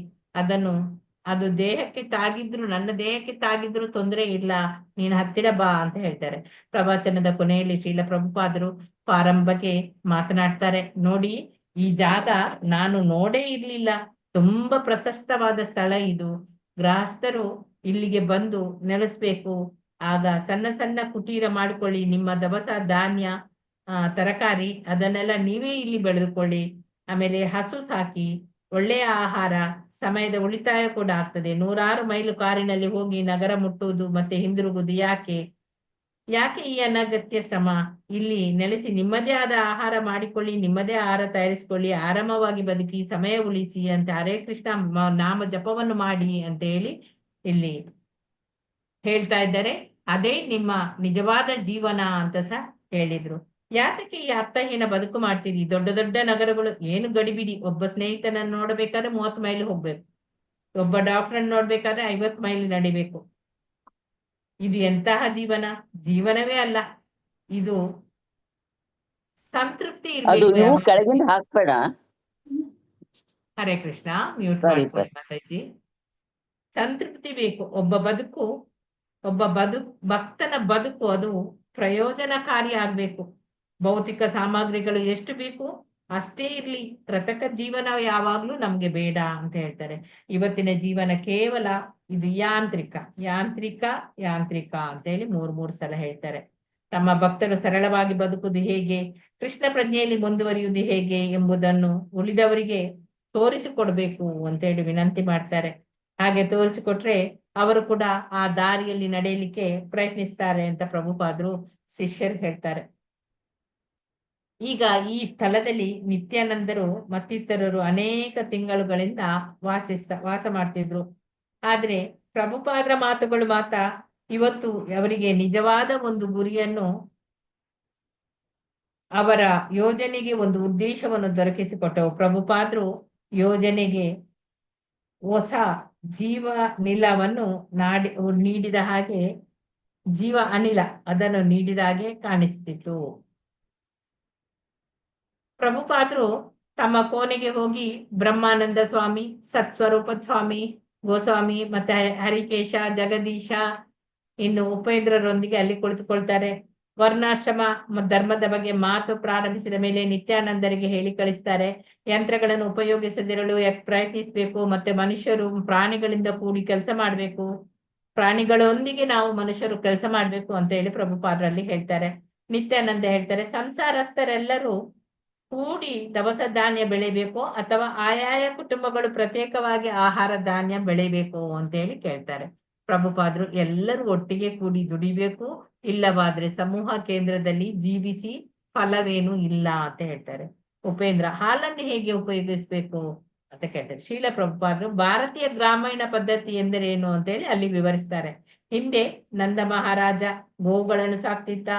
ಅದು ದೇಹಕ್ಕೆ ತಾಗಿದ್ರು, ನನ್ನ ದೇಹಕ್ಕೆ ತಾಗಿದ್ರು ತೊಂದರೆ ಇಲ್ಲ, ನೀನು ಹತ್ತಿರ ಬಾ ಅಂತ ಹೇಳ್ತಾರೆ. ಪ್ರವಚನದ ಕೊನೆಯಲ್ಲಿ ಶ್ರೀಲ ಪ್ರಭುಪಾದರು ಫಾರಂ ಬಗ್ಗೆ ಮಾತನಾಡ್ತಾರೆ. ನೋಡಿ, ಈ ಜಾಗ ನಾನು ನೋಡೇ ಇರ್ಲಿಲ್ಲ. ತುಂಬಾ ಪ್ರಶಸ್ತವಾದ ಸ್ಥಳ ಇದು. ಗೃಹಸ್ಥರು ಇಲ್ಲಿಗೆ ಬಂದು ನೆಲೆಸ್ಬೇಕು. ಆಗ ಸಣ್ಣ ಸಣ್ಣ ಕುಟೀರ ಮಾಡಿಕೊಳ್ಳಿ. ನಿಮ್ಮ ದವಸ ಧಾನ್ಯ ತರಕಾರಿ ಅದನ್ನೆಲ್ಲ ನೀವೇ ಇಲ್ಲಿ ಬೆಳೆದುಕೊಳ್ಳಿ. ಆಮೇಲೆ ಹಸು ಸಾಕಿ, ಒಳ್ಳೆಯ ಆಹಾರ, ಸಮಯದ ಉಳಿತಾಯ ಕೂಡ ಆಗ್ತದೆ. 100 ಮೈಲು ಕಾರಿನಲ್ಲಿ ಹೋಗಿ ನಗರ ಮುಟ್ಟುವುದು ಮತ್ತೆ ಹಿಂದಿರುಗುವುದು ಯಾಕೆ ಈ ಅನಗತ್ಯ ಶ್ರಮ? ಇಲ್ಲಿ ನೆಲೆಸಿ ನಿಮ್ಮದೇ ಆದ ಆಹಾರ ಮಾಡಿಕೊಳ್ಳಿ, ನಿಮ್ಮದೇ ಆಹಾರ ತಯಾರಿಸಿಕೊಳ್ಳಿ, ಆರಾಮವಾಗಿ ಬದುಕಿ, ಸಮಯ ಉಳಿಸಿ ಅಂತ ಹರೇ ಕೃಷ್ಣ ನಾಮ ಜಪವನ್ನು ಮಾಡಿ ಅಂತ ಹೇಳಿ ಇಲ್ಲಿ ಹೇಳ್ತಾ ಇದ್ದಾರೆ. ಅದೇ ನಿಮ್ಮ ನಿಜವಾದ ಜೀವನ ಅಂತ ಸಹ ಹೇಳಿದ್ರು. ಯಾತಕ್ಕೆ ಈ ಅರ್ಥಹೀನ ಬದುಕು ಮಾಡ್ತೀರಿ? ದೊಡ್ಡ ದೊಡ್ಡ ನಗರಗಳು ಏನು ಗಡಿಬಿಡಿ. ಒಬ್ಬ ಸ್ನೇಹಿತನನ್ನು ನೋಡಬೇಕಾದ್ರೆ 30 ಮೈಲು ಹೋಗ್ಬೇಕು. ಒಬ್ಬ ಡಾಕ್ಟರನ್ನು ನೋಡ್ಬೇಕಾದ್ರೆ 50 ಮೈಲು ನಡಿಬೇಕು. ಇದು ಎಂತಹ ಜೀವನ? ಜೀವನವೇ ಅಲ್ಲ ಇದು. ಸಂತೃಪ್ತಿ ಅದು ನೀವು ಇರ್ಬೇಕು. ಕೆಳಗಿಂದ ಹಾಕ್ಬೇಡ. ಹರೇ ಕೃಷ್ಣ, ಮ್ಯೂಟ್ ಸರಿ ಮಾಡ್ಕೊಳ್ಳಿ ಮಾತಾಜಿ. ಸಂತೃಪ್ತಿ ಬೇಕು. ಒಬ್ಬ ಭಕ್ತನ ಬದುಕು ಅದು ಪ್ರಯೋಜನಕಾರಿ ಆಗ್ಬೇಕು. ಭೌತಿಕ ಸಾಮಗ್ರಿಗಳು ಎಷ್ಟು ಬೇಕು ಅಷ್ಟೇ ಇರ್ಲಿ. ಕೃತಕ ಜೀವನ ಯಾವಾಗ್ಲೂ ನಮ್ಗೆ ಬೇಡ ಅಂತ ಹೇಳ್ತಾರೆ. ಇವತ್ತಿನ ಜೀವನ ಕೇವಲ ಇದು ಯಾಂತ್ರಿಕ ಅಂತ ಹೇಳಿ 3 ಸಲ ಹೇಳ್ತಾರೆ. ತಮ್ಮ ಭಕ್ತರು ಸರಳವಾಗಿ ಬದುಕುವುದು ಹೇಗೆ, ಕೃಷ್ಣ ಪ್ರಜ್ಞೆಯಲ್ಲಿ ಮುಂದುವರಿಯುವುದು ಹೇಗೆ ಎಂಬುದನ್ನು ಉಳಿದವರಿಗೆ ತೋರಿಸಿಕೊಡ್ಬೇಕು ಅಂತ ಹೇಳಿ ವಿನಂತಿ ಮಾಡ್ತಾರೆ. ಹಾಗೆ ತೋರಿಸಿಕೊಟ್ರೆ ಅವರು ಕೂಡ ಆ ದಾರಿಯಲ್ಲಿ ನಡೆಯಲಿಕ್ಕೆ ಪ್ರಯತ್ನಿಸ್ತಾರೆ ಅಂತ ಪ್ರಭುಪಾದರು ಶಿಷ್ಯರು ಹೇಳ್ತಾರೆ. ಈಗ ಈ ಸ್ಥಳದಲ್ಲಿ ನಿತ್ಯಾನಂದರು ಮತ್ತಿತರರು ಅನೇಕ ತಿಂಗಳುಗಳಿಂದ ವಾಸ ಮಾಡ್ತಿದ್ರು. ಆದ್ರೆ ಪ್ರಭುಪಾದರ ಮಾತುಗಳು ಮಾತ್ರ ಇವತ್ತು ಅವರಿಗೆ ನಿಜವಾದ ಒಂದು ಗುರಿಯನ್ನು, ಅವರ ಯೋಜನೆಗೆ ಒಂದು ಉದ್ದೇಶವನ್ನು ದೊರಕಿಸಿಕೊಟ್ಟವು. ಪ್ರಭುಪಾದರು ಯೋಜನೆಗೆ ಹೊಸ ಜೀವ ನಿಲವನ್ನು ನೀಡಿದ ಹಾಗೆ, ಜೀವ ಅನಿಲ ಅದನ್ನು ನೀಡಿದ ಹಾಗೆ ಕಾಣಿಸ್ತಿತ್ತು. ಪ್ರಭುಪಾದರು ತಮ್ಮ ಕೋಣೆಗೆ ಹೋಗಿ ಬ್ರಹ್ಮಾನಂದ ಸ್ವಾಮಿ, ಸತ್ಸ್ವರೂಪ ಸ್ವಾಮಿ, ಗೋಸ್ವಾಮಿ ಮತ್ತೆ ಹರಿಕೇಶ, ಜಗದೀಶ, ಇನ್ನು ಉಪೇಂದ್ರರೊಂದಿಗೆ ಅಲ್ಲಿ ಕುಳಿತುಕೊಳ್ತಾರೆ. ವರ್ಣಾಶ್ರಮ ಧರ್ಮದ ಬಗ್ಗೆ ಮಾತು ಪ್ರಾರಂಭಿಸಿದ ಮೇಲೆ ನಿತ್ಯಾನಂದರಿಗೆ ಹೇಳಿ ಕಳಿಸ್ತಾರೆ, ಯಂತ್ರಗಳನ್ನು ಉಪಯೋಗಿಸದಿರಲು ಪ್ರಯತ್ನಿಸಬೇಕು, ಮತ್ತೆ ಮನುಷ್ಯರು ಪ್ರಾಣಿಗಳಿಂದ ಕೂಡಿ ಕೆಲಸ ಮಾಡ್ಬೇಕು, ಪ್ರಾಣಿಗಳೊಂದಿಗೆ ನಾವು ಮನುಷ್ಯರು ಕೆಲಸ ಮಾಡ್ಬೇಕು ಅಂತ ಹೇಳಿ ಪ್ರಭುಪಾದರಲ್ಲಿ ಹೇಳ್ತಾರೆ. ನಿತ್ಯಾನಂದ ಹೇಳ್ತಾರೆ, ಸಂಸಾರಸ್ಥರೆಲ್ಲರೂ ಕೂಡಿ ದವಸ ಧಾನ್ಯ ಬೆಳಿಬೇಕು ಅಥವಾ ಆಯಾಯ ಕುಟುಂಬಗಳು ಪ್ರತ್ಯೇಕವಾಗಿ ಆಹಾರ ಧಾನ್ಯ ಬೆಳಿಬೇಕು ಅಂತ ಹೇಳಿ ಕೇಳ್ತಾರೆ. ಪ್ರಭುಪಾದರು ಎಲ್ಲರೂ ಒಟ್ಟಿಗೆ ಕೂಡಿ ದುಡಿಬೇಕು, ಇಲ್ಲವಾದ್ರೆ ಸಮೂಹ ಕೇಂದ್ರದಲ್ಲಿ ಜೀವಿಸಿ ಫಲವೇನು ಇಲ್ಲ ಅಂತ ಹೇಳ್ತಾರೆ. ಉಪೇಂದ್ರ, ಹಾಲನ್ನು ಹೇಗೆ ಉಪಯೋಗಿಸ್ಬೇಕು ಅಂತ ಕೇಳ್ತಾರೆ. ಶೀಲ ಪ್ರಭುಪಾದರು ಭಾರತೀಯ ಗ್ರಾಮೀಣ ಪದ್ಧತಿ ಎಂದರೇನು ಅಂತ ಹೇಳಿ ಅಲ್ಲಿ ವಿವರಿಸ್ತಾರೆ. ಹಿಂದೆ ನಂದ ಮಹಾರಾಜ ಗೋವುಗಳನ್ನು ಸಾಕ್ತಿದ್ದ.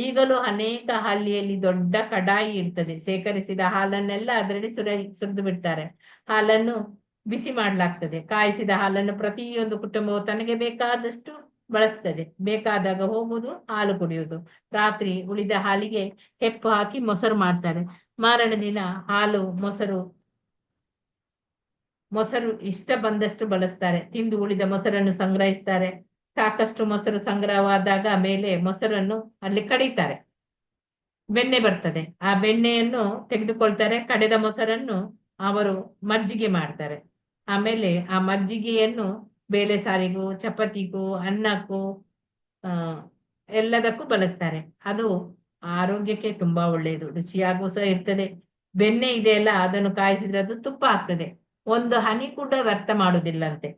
ಈಗಲೂ ಅನೇಕ ಹಳ್ಳಿಯಲ್ಲಿ ದೊಡ್ಡ ಕಡಾಯಿ ಇರ್ತದೆ. ಸೇಕರಿಸಿದ ಹಾಲನ್ನೆಲ್ಲ ಅದರಲ್ಲಿ ಸುರಿದು ಬಿಡ್ತಾರೆ. ಹಾಲನ್ನು ಬಿಸಿ ಮಾಡ್ಲಾಗ್ತದೆ. ಕಾಯಿಸಿದ ಹಾಲನ್ನು ಪ್ರತಿಯೊಂದು ಕುಟುಂಬವು ತನಗೆ ಬೇಕಾದಷ್ಟು ಬಳಸ್ತದೆ. ಬೇಕಾದಾಗ ಹೋಗುವುದು, ಹಾಲು ಕುಡಿಯುವುದು. ರಾತ್ರಿ ಉಳಿದ ಹಾಲಿಗೆ ಹೆಪ್ಪು ಹಾಕಿ ಮೊಸರು ಮಾಡ್ತಾರೆ. ಮಾರನೇ ದಿನ ಹಾಲು ಮೊಸರು ಇಷ್ಟ ಬಂದಷ್ಟು ಬಳಸ್ತಾರೆ. ತಿಂದು ಉಳಿದ ಮೊಸರನ್ನು ಸಂಗ್ರಹಿಸ್ತಾರೆ. ಸಾಕಷ್ಟು ಮೊಸರು ಸಂಗ್ರಹವಾದಾಗ ಮೇಲೆ ಮೊಸರನ್ನು ಅಲ್ಲಿ ಕಡಿತಾರೆ. ಬೆಣ್ಣೆ ಬರ್ತದೆ. ಆ ಬೆಣ್ಣೆಯನ್ನು ತೆಗೆದುಕೊಳ್ತಾರೆ. ಕಡೆದ ಮೊಸರನ್ನು ಅವರು ಮಜ್ಜಿಗೆ ಮಾಡ್ತಾರೆ. ಆಮೇಲೆ ಆ ಮಜ್ಜಿಗೆಯನ್ನು ಬೇಳೆ ಸಾರಿಗೂ, ಚಪಾತಿಗೂ, ಅನ್ನಕ್ಕೂ ಎಲ್ಲದಕ್ಕೂ ಬಳಸ್ತಾರೆ. ಅದು ಆರೋಗ್ಯಕ್ಕೆ ತುಂಬಾ ಒಳ್ಳೆಯದು, ರುಚಿಯಾಗೂ ಸಹ ಇರ್ತದೆ. ಬೆಣ್ಣೆ ಇದೆಯಲ್ಲ, ಅದನ್ನು ಕಾಯಿಸಿದ್ರೆ ಅದು ತುಪ್ಪ ಆಗ್ತದೆ. ಒಂದು ಹನಿ ಕೂಡ ವ್ಯರ್ಥ ಮಾಡುವುದಿಲ್ಲಂತೆ.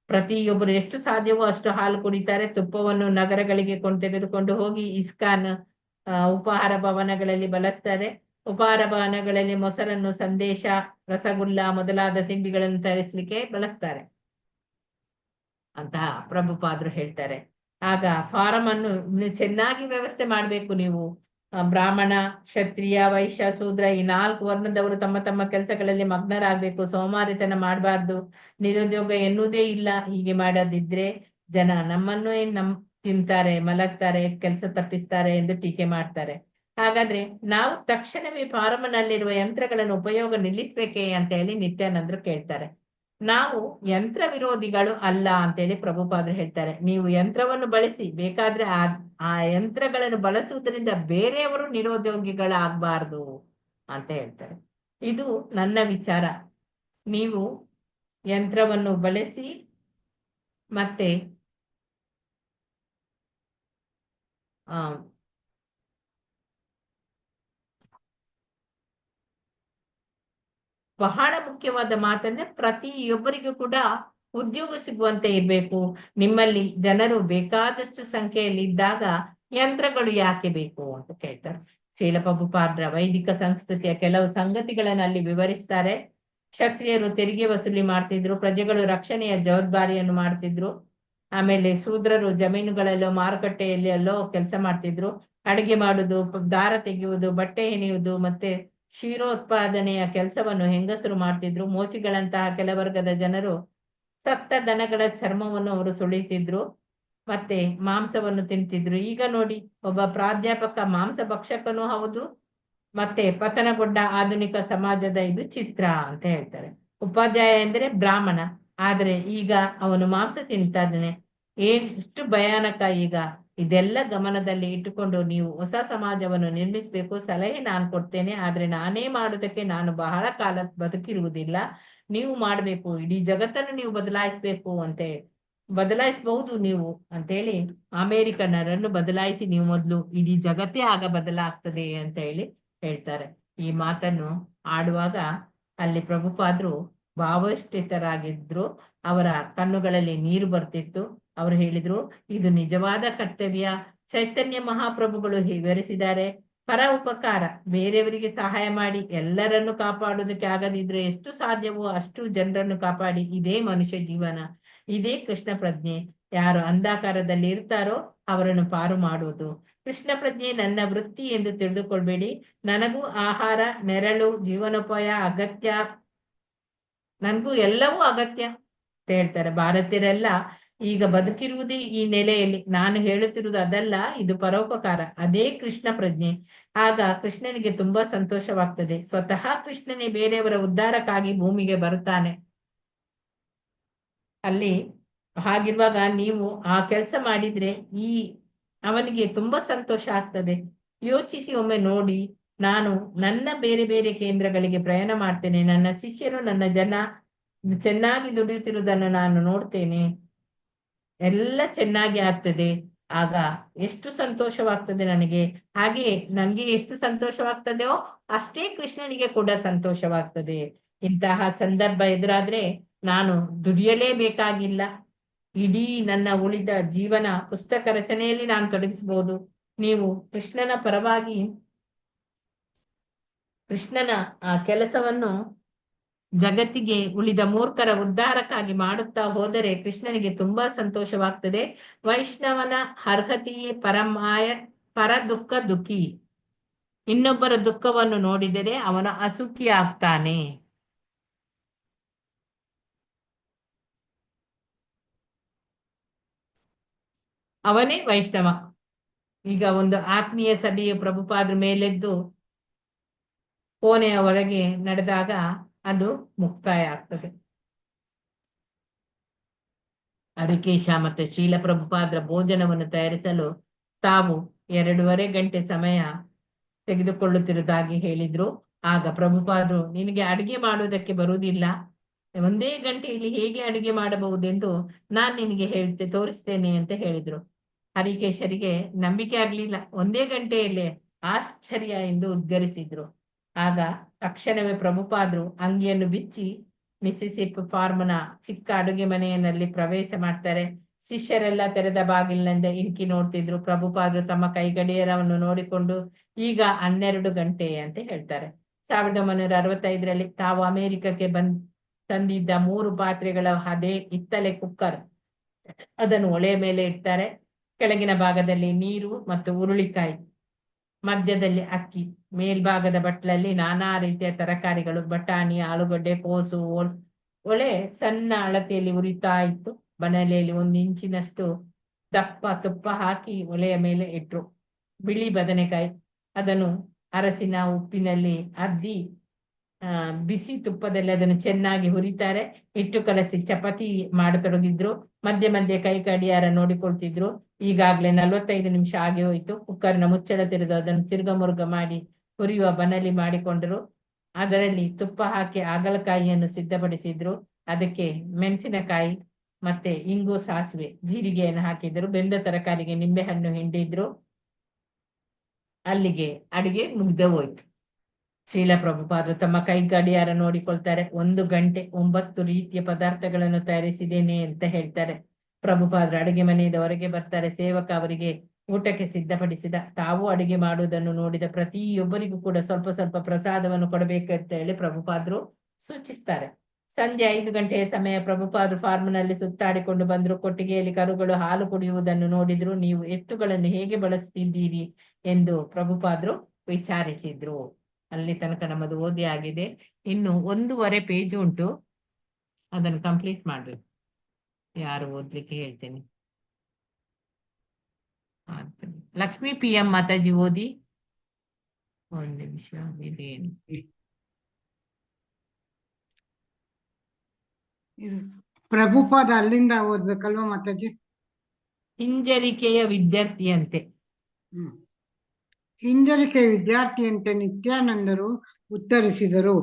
ಪ್ರತಿಯೊಬ್ಬರು ಎಷ್ಟು ಸಾಧ್ಯವೋ ಅಷ್ಟು ಹಾಲು ಕುಡಿತಾರೆ. ತುಪ್ಪವನ್ನು ನಗರಗಳಿಗೆ ತೆಗೆದುಕೊಂಡು ಹೋಗಿ ಇಸ್ಕಾನ್ ಉಪಹಾರ ಭವನಗಳಲ್ಲಿ ಬಳಸ್ತಾರೆ. ಉಪಹಾರ ಭವನಗಳಲ್ಲಿ ಮೊಸರನ್ನು ಸಂದೇಶ, ರಸಗುಲ್ಲ ಮೊದಲಾದ ತಿಂಡಿಗಳನ್ನು ತಯಾರಿಸಲಿಕ್ಕೆ ಬಳಸ್ತಾರೆ ಅಂತಹ ಪ್ರಭುಪಾದರು ಹೇಳ್ತಾರೆ. ಆಗ ಫಾರಂ ಅನ್ನು ಚೆನ್ನಾಗಿ ವ್ಯವಸ್ಥೆ ಮಾಡ್ಬೇಕು ನೀವು. ಬ್ರಾಹ್ಮಣ, ಕ್ಷತ್ರಿಯ, ವೈಶ್ಯ, ಶೂದ್ರ ಈ 4 ವರ್ಣದವರು ತಮ್ಮ ತಮ್ಮ ಕೆಲಸಗಳಲ್ಲಿ ಮಗ್ನರಾಗಬೇಕು. ಸೋಮಾರಿತನ ಮಾಡಬಾರ್ದು. ನಿರುದ್ಯೋಗ ಎನ್ನುವುದೇ ಇಲ್ಲ. ಹೀಗೆ ಮಾಡೋದಿದ್ರೆ ಜನ ನಮ್ಮನ್ನು ತಿಂತಾರೆ, ಮಲಗ್ತಾರೆ, ಕೆಲಸ ತಪ್ಪಿಸ್ತಾರೆ ಎಂದು ಟೀಕೆ ಮಾಡ್ತಾರೆ. ಹಾಗಾದ್ರೆ ನಾವು ತಕ್ಷಣವೇ ಫಾರಮ್ನಲ್ಲಿರುವ ಯಂತ್ರಗಳನ್ನು ಉಪಯೋಗ ನಿಲ್ಲಿಸ್ಬೇಕೇ ಅಂತ ಹೇಳಿ ನಿತ್ಯಾನಂದರು ಕೇಳ್ತಾರೆ. ನಾವು ಯಂತ್ರ ವಿರೋಧಿಗಳು ಅಲ್ಲ ಅಂತೇಳಿ ಪ್ರಭುಪಾದರು ಹೇಳ್ತಾರೆ. ನೀವು ಯಂತ್ರವನ್ನು ಬಳಸಿ, ಬೇಕಾದ್ರೆ ಆ ಯಂತ್ರಗಳನ್ನು ಬಳಸುವುದರಿಂದ ಬೇರೆಯವರು ನಿರುದ್ಯೋಗಿಗಳಾಗಬಾರ್ದು ಅಂತ ಹೇಳ್ತಾರೆ. ಇದು ನನ್ನ ವಿಚಾರ. ನೀವು ಯಂತ್ರವನ್ನು ಬಳಸಿ ಮತ್ತೆ ಬಹಳ ಮುಖ್ಯವಾದ ಮಾತಂದ್ರೆ ಪ್ರತಿಯೊಬ್ಬರಿಗೂ ಕೂಡ ಉದ್ಯೋಗ ಸಿಗುವಂತೆ ಇರ್ಬೇಕು. ನಿಮ್ಮಲ್ಲಿ ಜನರು ಬೇಕಾದಷ್ಟು ಸಂಖ್ಯೆಯಲ್ಲಿ ಇದ್ದಾಗ ಯಂತ್ರಗಳು ಯಾಕೆ ಬೇಕು ಅಂತ ಕೇಳ್ತಾರೆ. ಶೀಲ ಪ್ರಭುಪಾದರ ವೈದಿಕ ಸಂಸ್ಕೃತಿಯ ಕೆಲವು ಸಂಗತಿಗಳನ್ನು ಅಲ್ಲಿ ವಿವರಿಸ್ತಾರೆ. ಕ್ಷತ್ರಿಯರು ತೆರಿಗೆ ವಸೂಲಿ ಮಾಡ್ತಿದ್ರು, ಪ್ರಜೆಗಳು ರಕ್ಷಣೆಯ ಜವಾಬ್ದಾರಿಯನ್ನು ಮಾಡ್ತಿದ್ರು. ಆಮೇಲೆ ಶೂದ್ರರು ಜಮೀನುಗಳಲ್ಲೋ ಮಾರುಕಟ್ಟೆಯಲ್ಲಿ ಅಲ್ಲೋ ಕೆಲಸ ಮಾಡ್ತಿದ್ರು. ಅಡಿಗೆ ಮಾಡುವುದು, ದಾರ ತೆಗೆಯುವುದು, ಬಟ್ಟೆ ಹೆಣೆಯುವುದು ಮತ್ತೆ ಕ್ಷೀರೋತ್ಪಾದನೆಯ ಕೆಲಸವನ್ನು ಹೆಂಗಸರು ಮಾಡ್ತಿದ್ರು. ಮೋಚಿಗಳಂತಹ ಕೆಲವರ್ಗದ ಜನರು ಸತ್ತ ದನಗಳ ಚರ್ಮವನ್ನು ಅವರು ಸುಳಿತಿದ್ರು, ಮತ್ತೆ ಮಾಂಸವನ್ನು ತಿಂತಿದ್ರು. ಈಗ ನೋಡಿ, ಒಬ್ಬ ಪ್ರಾಧ್ಯಾಪಕ ಮಾಂಸ ಭಕ್ಷಕನೂ ಹೌದು, ಮತ್ತೆ ಪತನಗೊಂಡ ಆಧುನಿಕ ಸಮಾಜದ ಇದು ಚಿತ್ರ ಅಂತ ಹೇಳ್ತಾರೆ. ಉಪಾಧ್ಯಾಯ ಎಂದರೆ ಬ್ರಾಹ್ಮಣ, ಆದ್ರೆ ಈಗ ಅವನು ಮಾಂಸ ತಿಂತಾ ಇದ್ದಾನೆ. ಎಷ್ಟು ಭಯಾನಕ ಈಗ. ಇದೆಲ್ಲ ಗಮನದಲ್ಲಿ ಇಟ್ಟುಕೊಂಡು ನೀವು ಹೊಸ ಸಮಾಜವನ್ನು ನಿರ್ಮಿಸಬೇಕು. ಸಲಹೆ ನಾನು ಕೊಡ್ತೇನೆ, ಆದ್ರೆ ನಾನೇ ಮಾಡೋದಕ್ಕೆ ನಾನು ಬಹಳ ಕಾಲ ಬದುಕಿರುವುದಿಲ್ಲ. ನೀವು ಮಾಡ್ಬೇಕು. ಇಡೀ ಜಗತ್ತನ್ನು ನೀವು ಬದಲಾಯಿಸ್ಬೇಕು ಬದಲಾಯಿಸಬಹುದು ನೀವು ಅಂತೇಳಿ, ಅಮೇರಿಕನ್ನರನ್ನು ಬದಲಾಯಿಸಿ ನೀವು ಮೊದಲು, ಇಡೀ ಜಗತ್ತೇ ಆಗ ಬದಲಾಗ್ತದೆ ಅಂತ ಹೇಳಿ ಹೇಳ್ತಾರೆ. ಈ ಮಾತನ್ನು ಆಡುವಾಗ ಅಲ್ಲಿ ಪ್ರಭುಪಾದರು ಭಾವಷ್ಟಿತರಾಗಿದ್ರು. ಅವರ ಕಣ್ಣುಗಳಲ್ಲಿ ನೀರು ಬರ್ತಿತ್ತು. ಅವರು ಹೇಳಿದ್ರು, ಇದು ನಿಜವಾದ ಕರ್ತವ್ಯ. ಚೈತನ್ಯ ಮಹಾಪ್ರಭುಗಳು ವಿವರಿಸಿದ್ದಾರೆ. ಪರ ಉಪಕಾರ, ಬೇರೆಯವರಿಗೆ ಸಹಾಯ ಮಾಡಿ ಎಲ್ಲರನ್ನು ಕಾಪಾಡೋದಕ್ಕೆ ಆಗದಿದ್ರೆ ಎಷ್ಟು ಸಾಧ್ಯವೋ ಅಷ್ಟು ಜನರನ್ನು ಕಾಪಾಡಿ, ಇದೇ ಮನುಷ್ಯ ಜೀವನ, ಇದೇ ಕೃಷ್ಣ ಪ್ರಜ್ಞೆ. ಯಾರು ಅಂಧಕಾರದಲ್ಲಿ ಇರ್ತಾರೋ ಅವರನ್ನು ಪಾರು ಮಾಡುವುದು. ಕೃಷ್ಣ ಪ್ರಜ್ಞೆ ನನ್ನ ವೃತ್ತಿ ಎಂದು ತಿಳಿದುಕೊಳ್ಬೇಡಿ. ನನಗೂ ಆಹಾರ, ನೆರಳು, ಜೀವನೋಪಾಯ ಅಗತ್ಯ, ನನ್ಗೂ ಎಲ್ಲವೂ ಅಗತ್ಯ ಅಂತ ಹೇಳ್ತಾರೆ. ಭಾರತೀಯರೆಲ್ಲ ಈಗ ಬದುಕಿರುವುದೇ ಈ ನೆಲೆಯಲ್ಲಿ. ನಾನು ಹೇಳುತ್ತಿರುವುದು ಅದಲ್ಲ, ಇದು ಪರೋಪಕಾರ, ಅದೇ ಕೃಷ್ಣ ಪ್ರಜ್ಞೆ. ಆಗ ಕೃಷ್ಣನಿಗೆ ತುಂಬಾ ಸಂತೋಷವಾಗ್ತದೆ. ಸ್ವತಃ ಕೃಷ್ಣನೇ ಬೇರೆಯವರ ಉದ್ಧಾರಕ್ಕಾಗಿ ಭೂಮಿಗೆ ಬರುತ್ತಾನೆ. ಅಲ್ಲಿ ಹಾಗಿರುವಾಗ ನೀವು ಆ ಕೆಲಸ ಮಾಡಿದ್ರೆ ಅವನಿಗೆ ತುಂಬಾ ಸಂತೋಷ ಆಗ್ತದೆ. ಯೋಚಿಸಿ ಒಮ್ಮೆ ನೋಡಿ. ನಾನು ನನ್ನ ಬೇರೆ ಬೇರೆ ಕೇಂದ್ರಗಳಿಗೆ ಪ್ರಯಾಣ ಮಾಡ್ತೇನೆ. ನನ್ನ ಶಿಷ್ಯರು, ನನ್ನ ಜನ ಚೆನ್ನಾಗಿ ದುಡಿಯುತ್ತಿರುವುದನ್ನು ನಾನು ನೋಡ್ತೇನೆ. ಎಲ್ಲ ಚೆನ್ನಾಗಿ ಆಗ್ತದೆ. ಆಗ ಎಷ್ಟು ಸಂತೋಷವಾಗ್ತದೆ ನನಗೆ. ಹಾಗೆ ನನ್ಗೆ ಎಷ್ಟು ಸಂತೋಷವಾಗ್ತದೆಯೋ ಅಷ್ಟೇ ಕೃಷ್ಣನಿಗೆ ಕೂಡ ಸಂತೋಷವಾಗ್ತದೆ. ಇಂತಹ ಸಂದರ್ಭ ಎದುರಾದ್ರೆ ನಾನು ದುಡಿಯಲೇಬೇಕಾಗಿಲ್ಲ. ಇಡೀ ನನ್ನ ಉಳಿದ ಜೀವನ ಪುಸ್ತಕ ರಚನೆಯಲ್ಲಿ ನಾನು ತೊಡಗಿಸಬಹುದು. ನೀವು ಕೃಷ್ಣನ ಪರವಾಗಿ ಕೃಷ್ಣನ ಆ ಕೆಲಸವನ್ನು ಜಗತ್ತಿಗೆ ಉಳಿದ ಮೂರ್ಖರ ಉದ್ಧಾರಕ್ಕಾಗಿ ಮಾಡುತ್ತಾ ಹೋದರೆ ಕೃಷ್ಣನಿಗೆ ತುಂಬಾ ಸಂತೋಷವಾಗ್ತದೆ. ವೈಷ್ಣವನ ಅರ್ಹತೆಯೇ ಪರ ದುಃಖ ದುಃಖಿ. ಇನ್ನೊಬ್ಬರ ದುಃಖವನ್ನು ನೋಡಿದರೆ ಅವನ ಅಸುಖಿ ಆಗ್ತಾನೆ. ಅವನೇ ವೈಷ್ಣವ. ಈಗ ಒಂದು ಆತ್ಮೀಯ ಸಭೆಯು ಪ್ರಭುಪಾದ್ರ ಮೇಲೆದ್ದು ಕೋಣೆಯ ಹೊರಗೆ ನಡೆದಾಗ ಅದು ಮುಕ್ತಾಯ ಆಗ್ತದೆ. ಹರಿಕೇಶ ಮತ್ತೆ ಶೀಲ ಪ್ರಭುಪಾದ್ರ ಭೋಜನವನ್ನು ತಯಾರಿಸಲು ತಾವು 2.5 ಗಂಟೆ ಸಮಯ ತೆಗೆದುಕೊಳ್ಳುತ್ತಿರುವುದಾಗಿ ಹೇಳಿದ್ರು. ಆಗ ಪ್ರಭುಪಾದರು, ನಿನಗೆ ಅಡಿಗೆ ಮಾಡುವುದಕ್ಕೆ ಬರುವುದಿಲ್ಲ, 1 ಗಂಟೆಯಲ್ಲಿ ಹೇಗೆ ಅಡಿಗೆ ಮಾಡಬಹುದೆಂದು ನಾನ್ ನಿನಗೆ ತೋರಿಸ್ತೇನೆ ಅಂತ ಹೇಳಿದ್ರು. ಹರಿಕೇಶರಿಗೆ ನಂಬಿಕೆ ಆಗ್ಲಿಲ್ಲ. 1 ಗಂಟೆಯಲ್ಲೇ ಆಶ್ಚರ್ಯ ಎಂದು ಉದ್ಗರಿಸಿದ್ರು. ಆಗ ತಕ್ಷಣವೇ ಪ್ರಭುಪಾದರು ಅಂಗಿಯನ್ನು ಬಿಚ್ಚಿ ಮಿಸಿಸಿಪಿ ಫಾರ್ಮ್ನ ಚಿಕ್ಕ ಅಡುಗೆ ಮನೆಯಲ್ಲಿ ಪ್ರವೇಶ ಮಾಡ್ತಾರೆ. ಶಿಷ್ಯರೆಲ್ಲ ತೆರೆದ ಬಾಗಿಲಿನಿಂದ ಇಣುಕಿ ನೋಡ್ತಿದ್ರು. ಪ್ರಭುಪಾದರು ತಮ್ಮ ಕೈಗಡಿಯಾರವನ್ನು ನೋಡಿಕೊಂಡು ಈಗ 12 ಗಂಟೆ ಅಂತ ಹೇಳ್ತಾರೆ. 1965ರಲ್ಲಿ ತಾವು ಅಮೆರಿಕಕ್ಕೆ ತಂದಿದ್ದ 3 ಪಾತ್ರೆಗಳ ಅದೇ ಹಿತ್ತಲೆ ಕುಕ್ಕರ್ ಅದನ್ನು ಒಲೆಯ ಮೇಲೆ ಇಡ್ತಾರೆ. ಕೆಳಗಿನ ಭಾಗದಲ್ಲಿ ನೀರು ಮತ್ತು ಹುರುಳಿಕಾಯಿ, ಮಧ್ಯದಲ್ಲಿ ಅಕ್ಕಿ, ಮೇಲ್ಭಾಗದ ಬಟ್ಲಲ್ಲಿ ನಾನಾ ರೀತಿಯ ತರಕಾರಿಗಳು, ಬಟಾಣಿ, ಆಲೂಗಡ್ಡೆ, ಕೋಸು. ಒಲೆ ಸಣ್ಣ ಅಳತೆಯಲ್ಲಿ ಉರಿತಾ ಇತ್ತು. ಬಣಲೆಯಲ್ಲಿ 1 ಇಂಚಿನಷ್ಟು ದಪ್ಪ ತುಪ್ಪ ಹಾಕಿ ಒಲೆಯ ಮೇಲೆ ಇಟ್ರು. ಬಿಳಿ ಬದನೆಕಾಯಿ, ಅದನ್ನು ಅರಸಿನ ಉಪ್ಪಿನಲ್ಲಿ ಅದ್ದಿ ಬಿಸಿ ತುಪ್ಪದಲ್ಲಿ ಅದನ್ನು ಚೆನ್ನಾಗಿ ಹುರಿತಾರೆ. ಹಿಟ್ಟು ಕಲಸಿ ಚಪಾತಿ ಮಾಡತೊಡಗಿದ್ರು. ಮಧ್ಯೆ ಮಧ್ಯೆ ಕೈ ಗಡಿಯಾರ ನೋಡಿಕೊಳ್ತಿದ್ರು. ಈಗಾಗ್ಲೇ 45 ನಿಮಿಷ ಆಗಿ ಹೋಯ್ತು. ಕುಕ್ಕರ್ನ ಮುಚ್ಚಳ ತೆರೆದು ಅದನ್ನು ತಿರ್ಗ ಮುರುಗ ಮಾಡಿ ಹುರಿಯುವ ಬಣಲಿ ಮಾಡಿಕೊಂಡರು. ಅದರಲ್ಲಿ ತುಪ್ಪ ಹಾಕಿ ಹಾಗಲಕಾಯಿಯನ್ನು ಸಿದ್ಧಪಡಿಸಿದ್ರು. ಅದಕ್ಕೆ ಮೆಣಸಿನಕಾಯಿ ಮತ್ತೆ ಇಂಗು, ಸಾಸಿವೆ, ಜೀರಿಗೆಯನ್ನು ಹಾಕಿದ್ರು. ಬೆಂದ ತರಕಾರಿಗೆ ನಿಂಬೆಹಣ್ಣು ಹಿಂಡಿದ್ರು. ಅಲ್ಲಿಗೆ ಅಡಿಗೆ ಮುಗ್ದೆ ಹೋಯ್ತು. ಶ್ರೀಲ ಪ್ರಭುಪಾದರು ತಮ್ಮ ಕೈ ಗಡಿಯಾರ ನೋಡಿಕೊಳ್ತಾರೆ. 1 ಗಂಟೆ 9 ರೀತಿಯ ಪದಾರ್ಥಗಳನ್ನು ತಯಾರಿಸಿದ್ದೇನೆ ಅಂತ ಹೇಳ್ತಾರೆ. ಪ್ರಭುಪಾದರು ಅಡಿಗೆ ಮನೆಯಿಂದ ಹೊರಗೆ ಬರ್ತಾರೆ. ಸೇವಕ ಅವರಿಗೆ ಊಟಕ್ಕೆ ಸಿದ್ಧಪಡಿಸಿದ. ತಾವು ಅಡಿಗೆ ಮಾಡುವುದನ್ನು ನೋಡಿದ ಪ್ರತಿಯೊಬ್ಬರಿಗೂ ಕೂಡ ಸ್ವಲ್ಪ ಸ್ವಲ್ಪ ಪ್ರಸಾದವನ್ನು ಕೊಡಬೇಕು ಅಂತ ಹೇಳಿ ಪ್ರಭುಪಾದರು ಸೂಚಿಸ್ತಾರೆ. ಸಂಜೆ 5 ಗಂಟೆಯ ಸಮಯ ಪ್ರಭುಪಾದರು ಫಾರ್ಮ್ನಲ್ಲಿ ಸುತ್ತಾಡಿಕೊಂಡು ಬಂದ್ರು. ಕೊಟ್ಟಿಗೆಯಲ್ಲಿ ಕರುಗಳು ಹಾಲು ಕುಡಿಯುವುದನ್ನು ನೋಡಿದ್ರು. ನೀವು ಎತ್ತುಗಳನ್ನು ಹೇಗೆ ಬಳಸ್ತಿದ್ದೀರಿ ಎಂದು ಪ್ರಭುಪಾದರು ವಿಚಾರಿಸಿದ್ರು. ಅಲ್ಲಿ ತನಕ ನಮ್ಮದು ಓದಿ ಆಗಿದೆ. ಇನ್ನು 1.5 ಪೇಜ್ ಉಂಟು, ಅದನ್ನು ಕಂಪ್ಲೀಟ್ ಮಾಡ್ಬೇಕು. ಯಾರು ಓದ್ಲಿಕ್ಕೆ ಹೇಳ್ತೇನೆ. ಲಕ್ಷ್ಮೀ PM ಮಾತಾಜಿ ಓದಿ. 1 ನಿಮಿಷ. ಇದೇನು ಇದು ಪ್ರಭುಪಾದ ಅಲ್ಲಿಂದ ಓದ್ಬೇಕಲ್ವಾ ಮಾತಾಜಿ? ಹಿಂಜರಿಕೆಯ ವಿದ್ಯಾರ್ಥಿಯಂತೆ. ಹಿಂಜರಿಕೆ ವಿದ್ಯಾರ್ಥಿಯಂತೆ ನಿತ್ಯಾನಂದರು ಉತ್ತರಿಸಿದರು.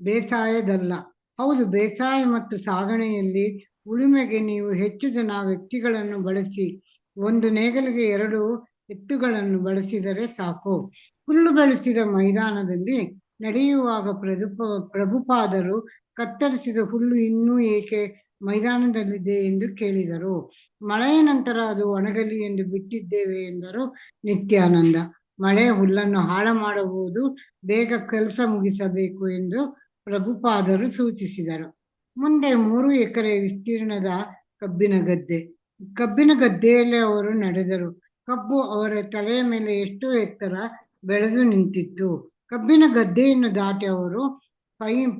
ಬೇಸಾಯದಲ್ಲ. ಹೌದು, ಬೇಸಾಯ ಮತ್ತು ಸಾಗಣೆಯಲ್ಲಿ ಉಳುಮೆಗೆ ನೀವು ಹೆಚ್ಚು ಜನ ವ್ಯಕ್ತಿಗಳನ್ನು ಬಳಸಿ 1 ನೇಗಿಲಿಗೆ 2 ಎತ್ತುಗಳನ್ನು ಬಳಸಿದರೆ ಸಾಕು. ಹುಲ್ಲು ಬೆಳೆಸಿದ ಮೈದಾನದಲ್ಲಿ ನಡೆಯುವಾಗ ಪ್ರಭುಪಾದರು ಕತ್ತರಿಸಿದ ಹುಲ್ಲು ಇನ್ನೂ ಏಕೆ ಮೈದಾನದಲ್ಲಿದೆ ಎಂದು ಕೇಳಿದರು. ಮಳೆಯ ನಂತರ ಅದು ಒಣಗಲಿ ಎಂದು ಬಿಟ್ಟಿದ್ದೇವೆ ಎಂದರು ನಿತ್ಯಾನಂದ. ಮಳೆ ಹುಲ್ಲನ್ನು ಹಾಳು ಮಾಡಬಹುದು, ಬೇಗ ಕೆಲಸ ಮುಗಿಸಬೇಕು ಎಂದು ಪ್ರಭುಪಾದರು ಸೂಚಿಸಿದರು. ಮುಂದೆ 3 ಎಕರೆ ವಿಸ್ತೀರ್ಣದ ಕಬ್ಬಿನ ಗದ್ದೆಯಲ್ಲಿ ಅವರು ನಡೆದರು. ಕಬ್ಬು ಅವರ ತಲೆಯ ಮೇಲೆ ಎಷ್ಟು ಎತ್ತರ ಬೆಳೆದು ನಿಂತಿತ್ತು. ಕಬ್ಬಿನ ಗದ್ದೆಯನ್ನು ದಾಟಿ ಅವರು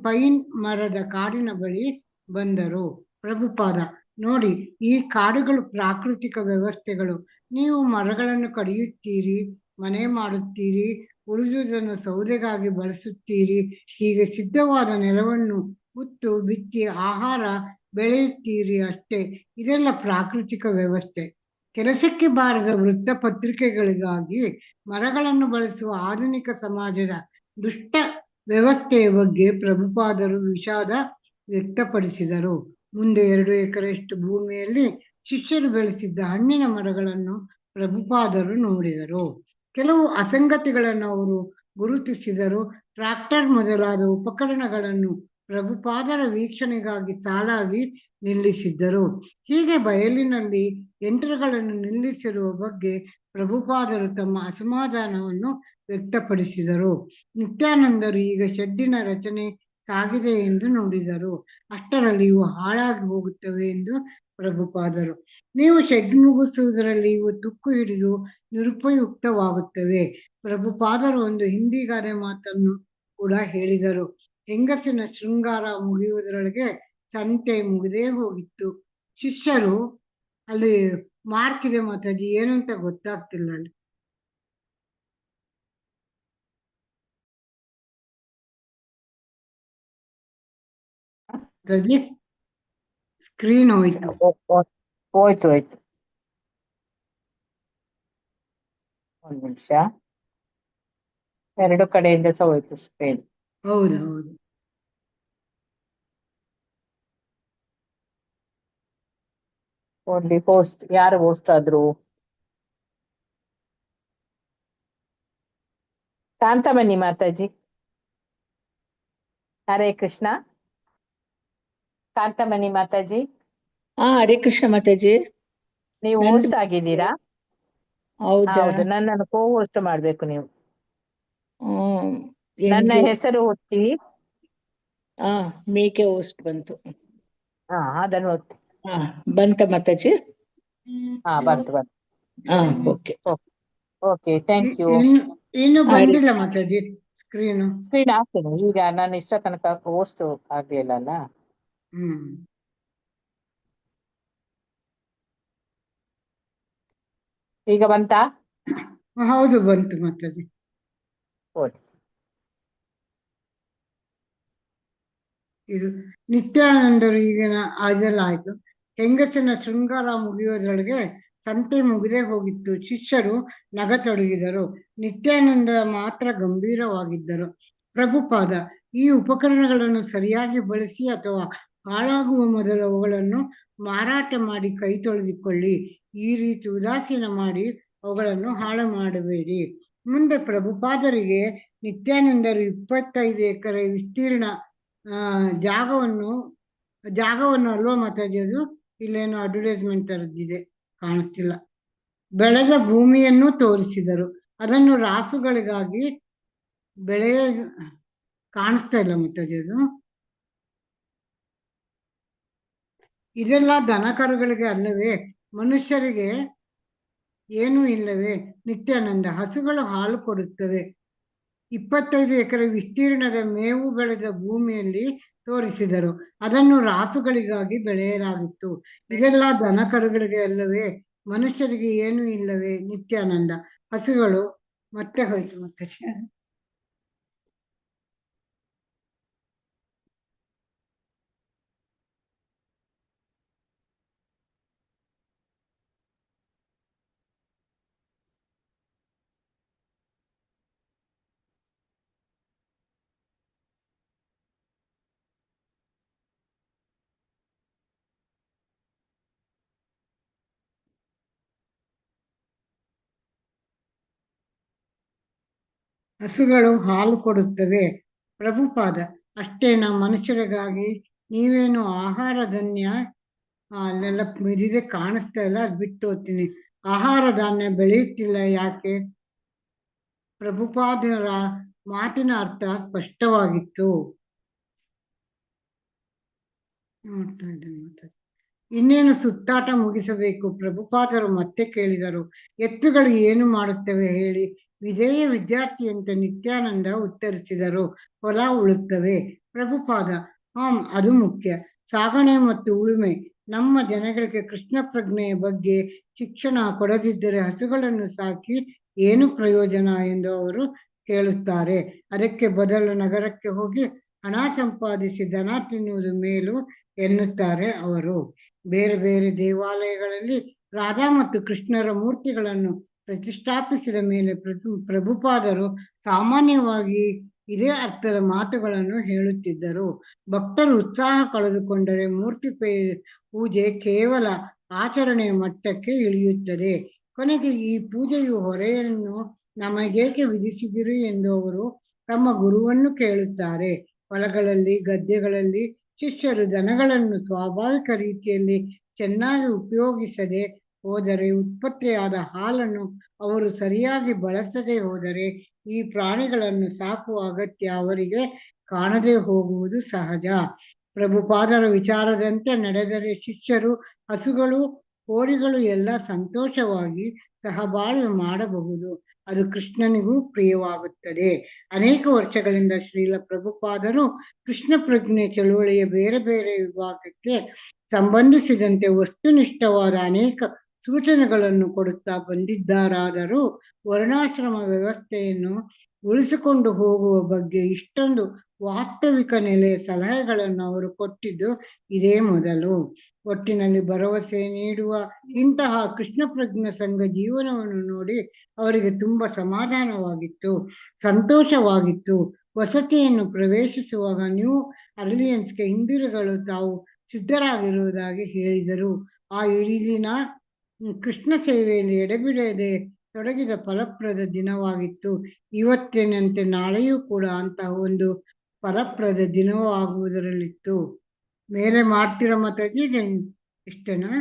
ಪೈನ್ ಮರದ ಕಾಡಿನ ಬಳಿ ಬಂದರು. ಪ್ರಭುಪಾದ, ನೋಡಿ, ಈ ಕಾಡುಗಳು ಪ್ರಾಕೃತಿಕ ವ್ಯವಸ್ಥೆಗಳು. ನೀವು ಮರಗಳನ್ನು ಕಡಿಯುತ್ತೀರಿ, ಮನೆ ಮಾಡುತ್ತೀರಿ, ಉಳಿದುದನ್ನು ಸೌದೆಗಾಗಿ ಬಳಸುತ್ತೀರಿ. ಹೀಗೆ ಸಿದ್ಧವಾದ ನೆಲವನ್ನು ಉತ್ತು ಬಿತ್ತಿ ಆಹಾರ ಬೆಳೆಯುತ್ತೀರಿ ಅಷ್ಟೇ. ಇದೆಲ್ಲ ಪ್ರಾಕೃತಿಕ ವ್ಯವಸ್ಥೆ. ಕೆಲಸಕ್ಕೆ ಬಾರದ ವೃತ್ತಪತ್ರಿಕೆಗಳಿಗಾಗಿ ಮರಗಳನ್ನು ಬಳಸುವ ಆಧುನಿಕ ಸಮಾಜದ ದುಷ್ಟ ವ್ಯವಸ್ಥೆಯ ಬಗ್ಗೆ ಪ್ರಭುಪಾದರು ವಿಷಾದ ವ್ಯಕ್ತಪಡಿಸಿದರು. ಮುಂದೆ 2 ಎಕರೆಯಷ್ಟು ಭೂಮಿಯಲ್ಲಿ ಶಿಷ್ಯರು ಬೆಳೆಸಿದ್ದ ಹಣ್ಣಿನ ಮರಗಳನ್ನು ಪ್ರಭುಪಾದರು ನೋಡಿದರು. ಕೆಲವು ಅಸಂಗತಿಗಳನ್ನು ಅವರು ಗುರುತಿಸಿದರು. ಟ್ರಾಕ್ಟರ್ ಮೊದಲಾದ ಉಪಕರಣಗಳನ್ನು ಪ್ರಭುಪಾದರ ವೀಕ್ಷಣೆಗಾಗಿ ಸಾಲಾಗಿ ನಿಲ್ಲಿಸಿದ್ದರು. ಹೀಗೆ ಬಯಲಿನಲ್ಲಿ ಯಂತ್ರಗಳನ್ನು ನಿಲ್ಲಿಸಿರುವ ಬಗ್ಗೆ ಪ್ರಭುಪಾದರು ತಮ್ಮ ಅಸಮಾಧಾನವನ್ನು ವ್ಯಕ್ತಪಡಿಸಿದರು. ನಿತ್ಯಾನಂದರು ಈಗ ಶೆಡ್ಡಿನ ರಚನೆ ಸಾಗಿದೆ ಎಂದು ನೋಡಿದರು. ಅಷ್ಟರಲ್ಲಿ ಇವು ಹಾಳಾಗಿ ಹೋಗುತ್ತವೆ ಎಂದು ಪ್ರಭುಪಾದರು. ನೀವು ಶೆಡ್ ಮುಗಿಸುವುದರಲ್ಲಿ ಇವು ತುಕ್ಕು ಹಿಡಿದು ನಿರುಪಯುಕ್ತವಾಗುತ್ತವೆ. ಪ್ರಭುಪಾದರು ಒಂದು ಹಿಂದಿ ಗಾದೆ ಮಾತನ್ನು ಕೂಡ ಹೇಳಿದರು. ಹೆಂಗಸಿನ ಶೃಂಗಾರ ಮುಗಿಯುವುದರೊಳಗೆ ಸಂತೆ ಮುಗಿದೇ ಹೋಗಿತ್ತು. ಶಿಷ್ಯರು, ಅಲ್ಲಿ ಮಾರ್ಕ್ ಇದೆ ಮಾತಾಜಿ, ಏನು ಅಂತ ಗೊತ್ತಾಗ್ತಿಲ್ಲ ಅಲ್ಲಿ. ಮಾತಾಜಿ ಸ್ಕ್ರೀನ್ ಹೋಯ್ತು. ಹೋಯ್ತು ಒಂದ್ ನಿಮಿಷ. 2 ಕಡೆಯಿಂದ ಸಹ ಹೋಯ್ತು ಸ್ಕ್ರೀನ್. ಹೌದು. ಓನ್ಲಿ ಹೋಸ್ಟ್, ಯಾರು ಹೋಸ್ಟ್ ಆದ್ರು? ಕಾಂತಮಣಿ ಮಾತಾಜಿ. ಹರೇ ಕೃಷ್ಣ. ಕಾಂತಮಣಿ ಮಾತಾಜಿ, ಹರೇ ಕೃಷ್ಣ ಮಾತಾಜಿ. ನೀವು ಹೋಸ್ಟ್ ಆಗಿದ್ದೀರಾ? ಹೌದಾ? ಹೌದು, ನನ್ನನ್ನು ಕೋ ಹೋಸ್ಟ್ ಮಾಡ್ಬೇಕು ನೀವು. ನನ್ನ NG ಹೆಸರು ಒತ್ತಿ. ಮೇಕೆ ಹೋಸ್ಟ್ ಬಂತು. ಅದನ್ನು ಒತ್ತಿ. ಬಂತ ಮಾತಾಜಿ? ಬಂತು. ಓಕೆ. Okay, thank you. ಇನ್ನು ಬಂದಿಲ್ಲ ಮಾತಾಜಿ ಸ್ಕ್ರೀನ್ ಹಾಕ್ತೇನೆ ಈಗ. ನಾನು ಇಷ್ಟ ತನಕ ಹೋಸ್ಟ್ ಆಗ್ಲಿಲ್ಲ ಅಲ್ಲ. ಈಗ ಬಂತಾ? ಹೌದು, ಬಂತು ಮಾತಾಜಿ. ಇದು ನಿತ್ಯಾನಂದರು ಈಗಿನ ಅದೆಲ್ಲ ಆಯ್ತು. ಹೆಂಗಸಿನ ಶೃಂಗಾರ ಮುಗಿಯೋದ್ರೊಳಗೆ ಸಂತೆ ಮುಗಿದೇ ಹೋಗಿತ್ತು. ಶಿಷ್ಯರು ನಗತೊಡಗಿದರು. ನಿತ್ಯಾನಂದ ಮಾತ್ರ ಗಂಭೀರವಾಗಿದ್ದರು. ಪ್ರಭುಪಾದ, ಈ ಉಪಕರಣಗಳನ್ನು ಸರಿಯಾಗಿ ಬಳಸಿ ಅಥವಾ ಹಾಳಾಗುವ ಮೊದಲು ಅವುಗಳನ್ನು ಮಾರಾಟ ಮಾಡಿ ಕೈ ತೊಳೆದುಕೊಳ್ಳಿ. ಈ ರೀತಿ ಉದಾಸೀನ ಮಾಡಿ ಅವುಗಳನ್ನು ಹಾಳು ಮಾಡಬೇಡಿ. ಮುಂದೆ ಪ್ರಭುಪಾದರಿಗೆ ನಿತ್ಯಾನಂದರು 25 ಎಕರೆ ವಿಸ್ತೀರ್ಣ ಜಾಗವನ್ನು ಅಲ್ವಾ ಮಾತಾಜಿ? ಅದು ಇಲ್ಲೇನೋ ಅಡ್ವರ್ಟೈಸ್ಮೆಂಟ್ ತರದ್ದಿದೆ, ಕಾಣಿಸ್ತಿಲ್ಲ. ಬೆಳೆದ ಭೂಮಿಯನ್ನು ತೋರಿಸಿದರು. ಅದನ್ನು ರಾಸುಗಳಿಗಾಗಿ ಕಾಣಿಸ್ತಾ ಇಲ್ಲ ಮಾತಾಜಿ ಅದು. ಇದೆಲ್ಲ ದನ ಕರುಗಳಿಗೆ ಅಲ್ಲವೇ? ಮನುಷ್ಯರಿಗೆ ಏನೂ ಇಲ್ಲವೇ? ನಿತ್ಯಾನಂದ, ಹಸುಗಳು ಹಾಲು ಕೊಡುತ್ತವೆ. 25 ಎಕರೆ ವಿಸ್ತೀರ್ಣದ ಮೇವು ಬೆಳೆದ ಭೂಮಿಯಲ್ಲಿ ತೋರಿಸಿದರು. ಅದನ್ನು ರಾಸುಗಳಿಗಾಗಿ ಬೆಳೆಯಲಾಗಿತ್ತು. ಇದೆಲ್ಲ ದನ ಕರುಗಳಿಗೆ ಅಲ್ಲವೇ? ಮನುಷ್ಯರಿಗೆ ಏನೂ ಇಲ್ಲವೇ? ನಿತ್ಯಾನಂದ, ಹಸುಗಳು ಮತ್ತೆ ಹೋಯ್ತು ಮತ್ತೆ. ಹಸುಗಳು ಹಾಲು ಕೊಡುತ್ತವೆ. ಪ್ರಭುಪಾದ, ಅಷ್ಟೇನಾ? ಮನುಷ್ಯರಿಗಾಗಿ ನೀವೇನು ಆಹಾರ ಧಾನ್ಯ ಅಲ್ಲೆಲ್ಲ ಇದಿದೆ ಕಾಣಿಸ್ತಾ ಇಲ್ಲ, ಅದು ಬಿಟ್ಟು ಹೋಗ್ತೀನಿ. ಆಹಾರ ಧಾನ್ಯ ಬೆಳೆಯುತ್ತಿಲ್ಲ ಯಾಕೆ? ಪ್ರಭುಪಾದರ ಮಾತಿನ ಅರ್ಥ ಸ್ಪಷ್ಟವಾಗಿತ್ತು. ನೋಡ್ತಾ ಇದ್ದೇನೆ ಮತ್ತೆ. ಇನ್ನೇನು ಸುತ್ತಾಟ ಮುಗಿಸಬೇಕು. ಪ್ರಭುಪಾದರು ಮತ್ತೆ ಕೇಳಿದರು, ಎತ್ತುಗಳು ಏನು ಮಾಡುತ್ತವೆ ಹೇಳಿ? ವಿಧೇಯ ವಿದ್ಯಾರ್ಥಿಯಂತೆ ನಿತ್ಯಾನಂದ ಉತ್ತರಿಸಿದರು, ಹೊಲ ಉಳುತ್ತವೆ. ಪ್ರಭುಪಾದ, ಅದು ಮುಖ್ಯ. ಸಾಗಣೆ ಮತ್ತು ಉಳುಮೆ. ನಮ್ಮ ಜನಗಳಿಗೆ ಕೃಷ್ಣ ಪ್ರಜ್ಞೆಯ ಬಗ್ಗೆ ಶಿಕ್ಷಣ ಕೊಡದಿದ್ದರೆ ಹಸುಗಳನ್ನು ಸಾಕಿ ಏನು ಪ್ರಯೋಜನ ಎಂದು ಅವರು ಹೇಳುತ್ತಾರೆ. ಅದಕ್ಕೆ ಬದಲು ನಗರಕ್ಕೆ ಹೋಗಿ ಹಣ ಸಂಪಾದಿಸಿ ದನ ತಿನ್ನುವುದು ಮೇಲು ಎನ್ನುತ್ತಾರೆ ಅವರು. ಬೇರೆ ಬೇರೆ ದೇವಾಲಯಗಳಲ್ಲಿ ರಾಧಾ ಮತ್ತು ಕೃಷ್ಣರ ಮೂರ್ತಿಗಳನ್ನು ಪ್ರತಿಷ್ಠಾಪಿಸಿದ ಮೇಲೆ ಪ್ರಭುಪಾದರು ಸಾಮಾನ್ಯವಾಗಿ ಇದೇ ಅರ್ಥದ ಮಾತುಗಳನ್ನು ಹೇಳುತ್ತಿದ್ದರು. ಭಕ್ತರು ಉತ್ಸಾಹ ಕಳೆದುಕೊಂಡರೆ ಮೂರ್ತಿ ಪೂಜೆ ಕೇವಲ ಆಚರಣೆಯ ಮಟ್ಟಕ್ಕೆ ಇಳಿಯುತ್ತದೆ. ಕೊನೆಗೆ ಈ ಪೂಜೆಯು ಹೊರೆಯನ್ನು ನಮಗೇಕೆ ವಿಧಿಸಿದಿರಿ ಎಂದು ಅವರು ತಮ್ಮ ಗುರುವನ್ನು ಕೇಳುತ್ತಾರೆ. ಹೊಲಗಳಲ್ಲಿ ಗದ್ದೆಗಳಲ್ಲಿ ಶಿಷ್ಯರು ದನಗಳನ್ನು ಸ್ವಾಭಾವಿಕ ರೀತಿಯಲ್ಲಿ ಚೆನ್ನಾಗಿ ಉಪಯೋಗಿಸದೆ ಹೋದರೆ, ಉತ್ಪತ್ತಿಯಾದ ಹಾಲನ್ನು ಅವರು ಸರಿಯಾಗಿ ಬಳಸದೆ ಹೋದರೆ ಈ ಪ್ರಾಣಿಗಳನ್ನು ಸಾಕುವ ಅಗತ್ಯ ಅವರಿಗೆ ಕಾಣದೆ ಹೋಗುವುದು ಸಹಜ. ಪ್ರಭುಪಾದರ ವಿಚಾರದಂತೆ ನಡೆದರೆ ಶಿಷ್ಯರು, ಹಸುಗಳು, ಹೋರಿಗಳು ಎಲ್ಲ ಸಂತೋಷವಾಗಿ ಸಹಬಾಳ್ವೆ ಮಾಡಬಹುದು. ಅದು ಕೃಷ್ಣನಿಗೂ ಪ್ರಿಯವಾಗುತ್ತದೆ. ಅನೇಕ ವರ್ಷಗಳಿಂದ ಶ್ರೀಲ ಪ್ರಭುಪಾದರು ಕೃಷ್ಣ ಪ್ರಜ್ಞೆ ಚಳುವಳಿಯ ಬೇರೆ ಬೇರೆ ವಿಭಾಗಕ್ಕೆ ಸಂಬಂಧಿಸಿದಂತೆ ವಸ್ತುನಿಷ್ಠವಾದ ಅನೇಕ ಸೂಚನೆಗಳನ್ನು ಕೊಡುತ್ತಾ ಬಂದಿದ್ದಾರಾದರೂ ವರ್ಣಾಶ್ರಮ ವ್ಯವಸ್ಥೆಯನ್ನು ಉಳಿಸಿಕೊಂಡು ಹೋಗುವ ಬಗ್ಗೆ ಇಷ್ಟೊಂದು ವಾಸ್ತವಿಕ ನೆಲೆಯ ಸಲಹೆಗಳನ್ನು ಅವರು ಕೊಟ್ಟಿದ್ದು ಇದೇ ಮೊದಲು. ಒಟ್ಟಿನಲ್ಲಿ ಭರವಸೆ ನೀಡುವ ಇಂತಹ ಕೃಷ್ಣ ಪ್ರಜ್ಞ ಸಂಘ ಜೀವನವನ್ನು ನೋಡಿ ಅವರಿಗೆ ತುಂಬಾ ಸಮಾಧಾನವಾಗಿತ್ತು, ಸಂತೋಷವಾಗಿತ್ತು. ವಸತಿಯನ್ನು ಪ್ರವೇಶಿಸುವಾಗ ನ್ಯೂ ಅರ್ಲಿಯನ್ಸ್ಗೆ ಹಿಂದಿರುಗಲು ತಾವು ಸಿದ್ಧರಾಗಿರುವುದಾಗಿ ಹೇಳಿದರು. ಆ ಇಡೀ ದಿನ ಕೃಷ್ಣ ಸೇವೆಯಲ್ಲಿ ಎಡೆಬಿಡದೆ ತೊಡಗಿದ ಫಲಪ್ರದ ದಿನವಾಗಿತ್ತು. ಇವತ್ತಿನಂತೆ ನಾಳೆಯೂ ಕೂಡ ಅಂತಹ ಒಂದು ಫಲಪ್ರದ ದಿನವಾಗುವುದರಲ್ಲಿತ್ತು. ಮೇಲೆ ಮಾಡ್ತಿರೋ ಮಾತಾಡಿ ಇಷ್ಟೇನಾ?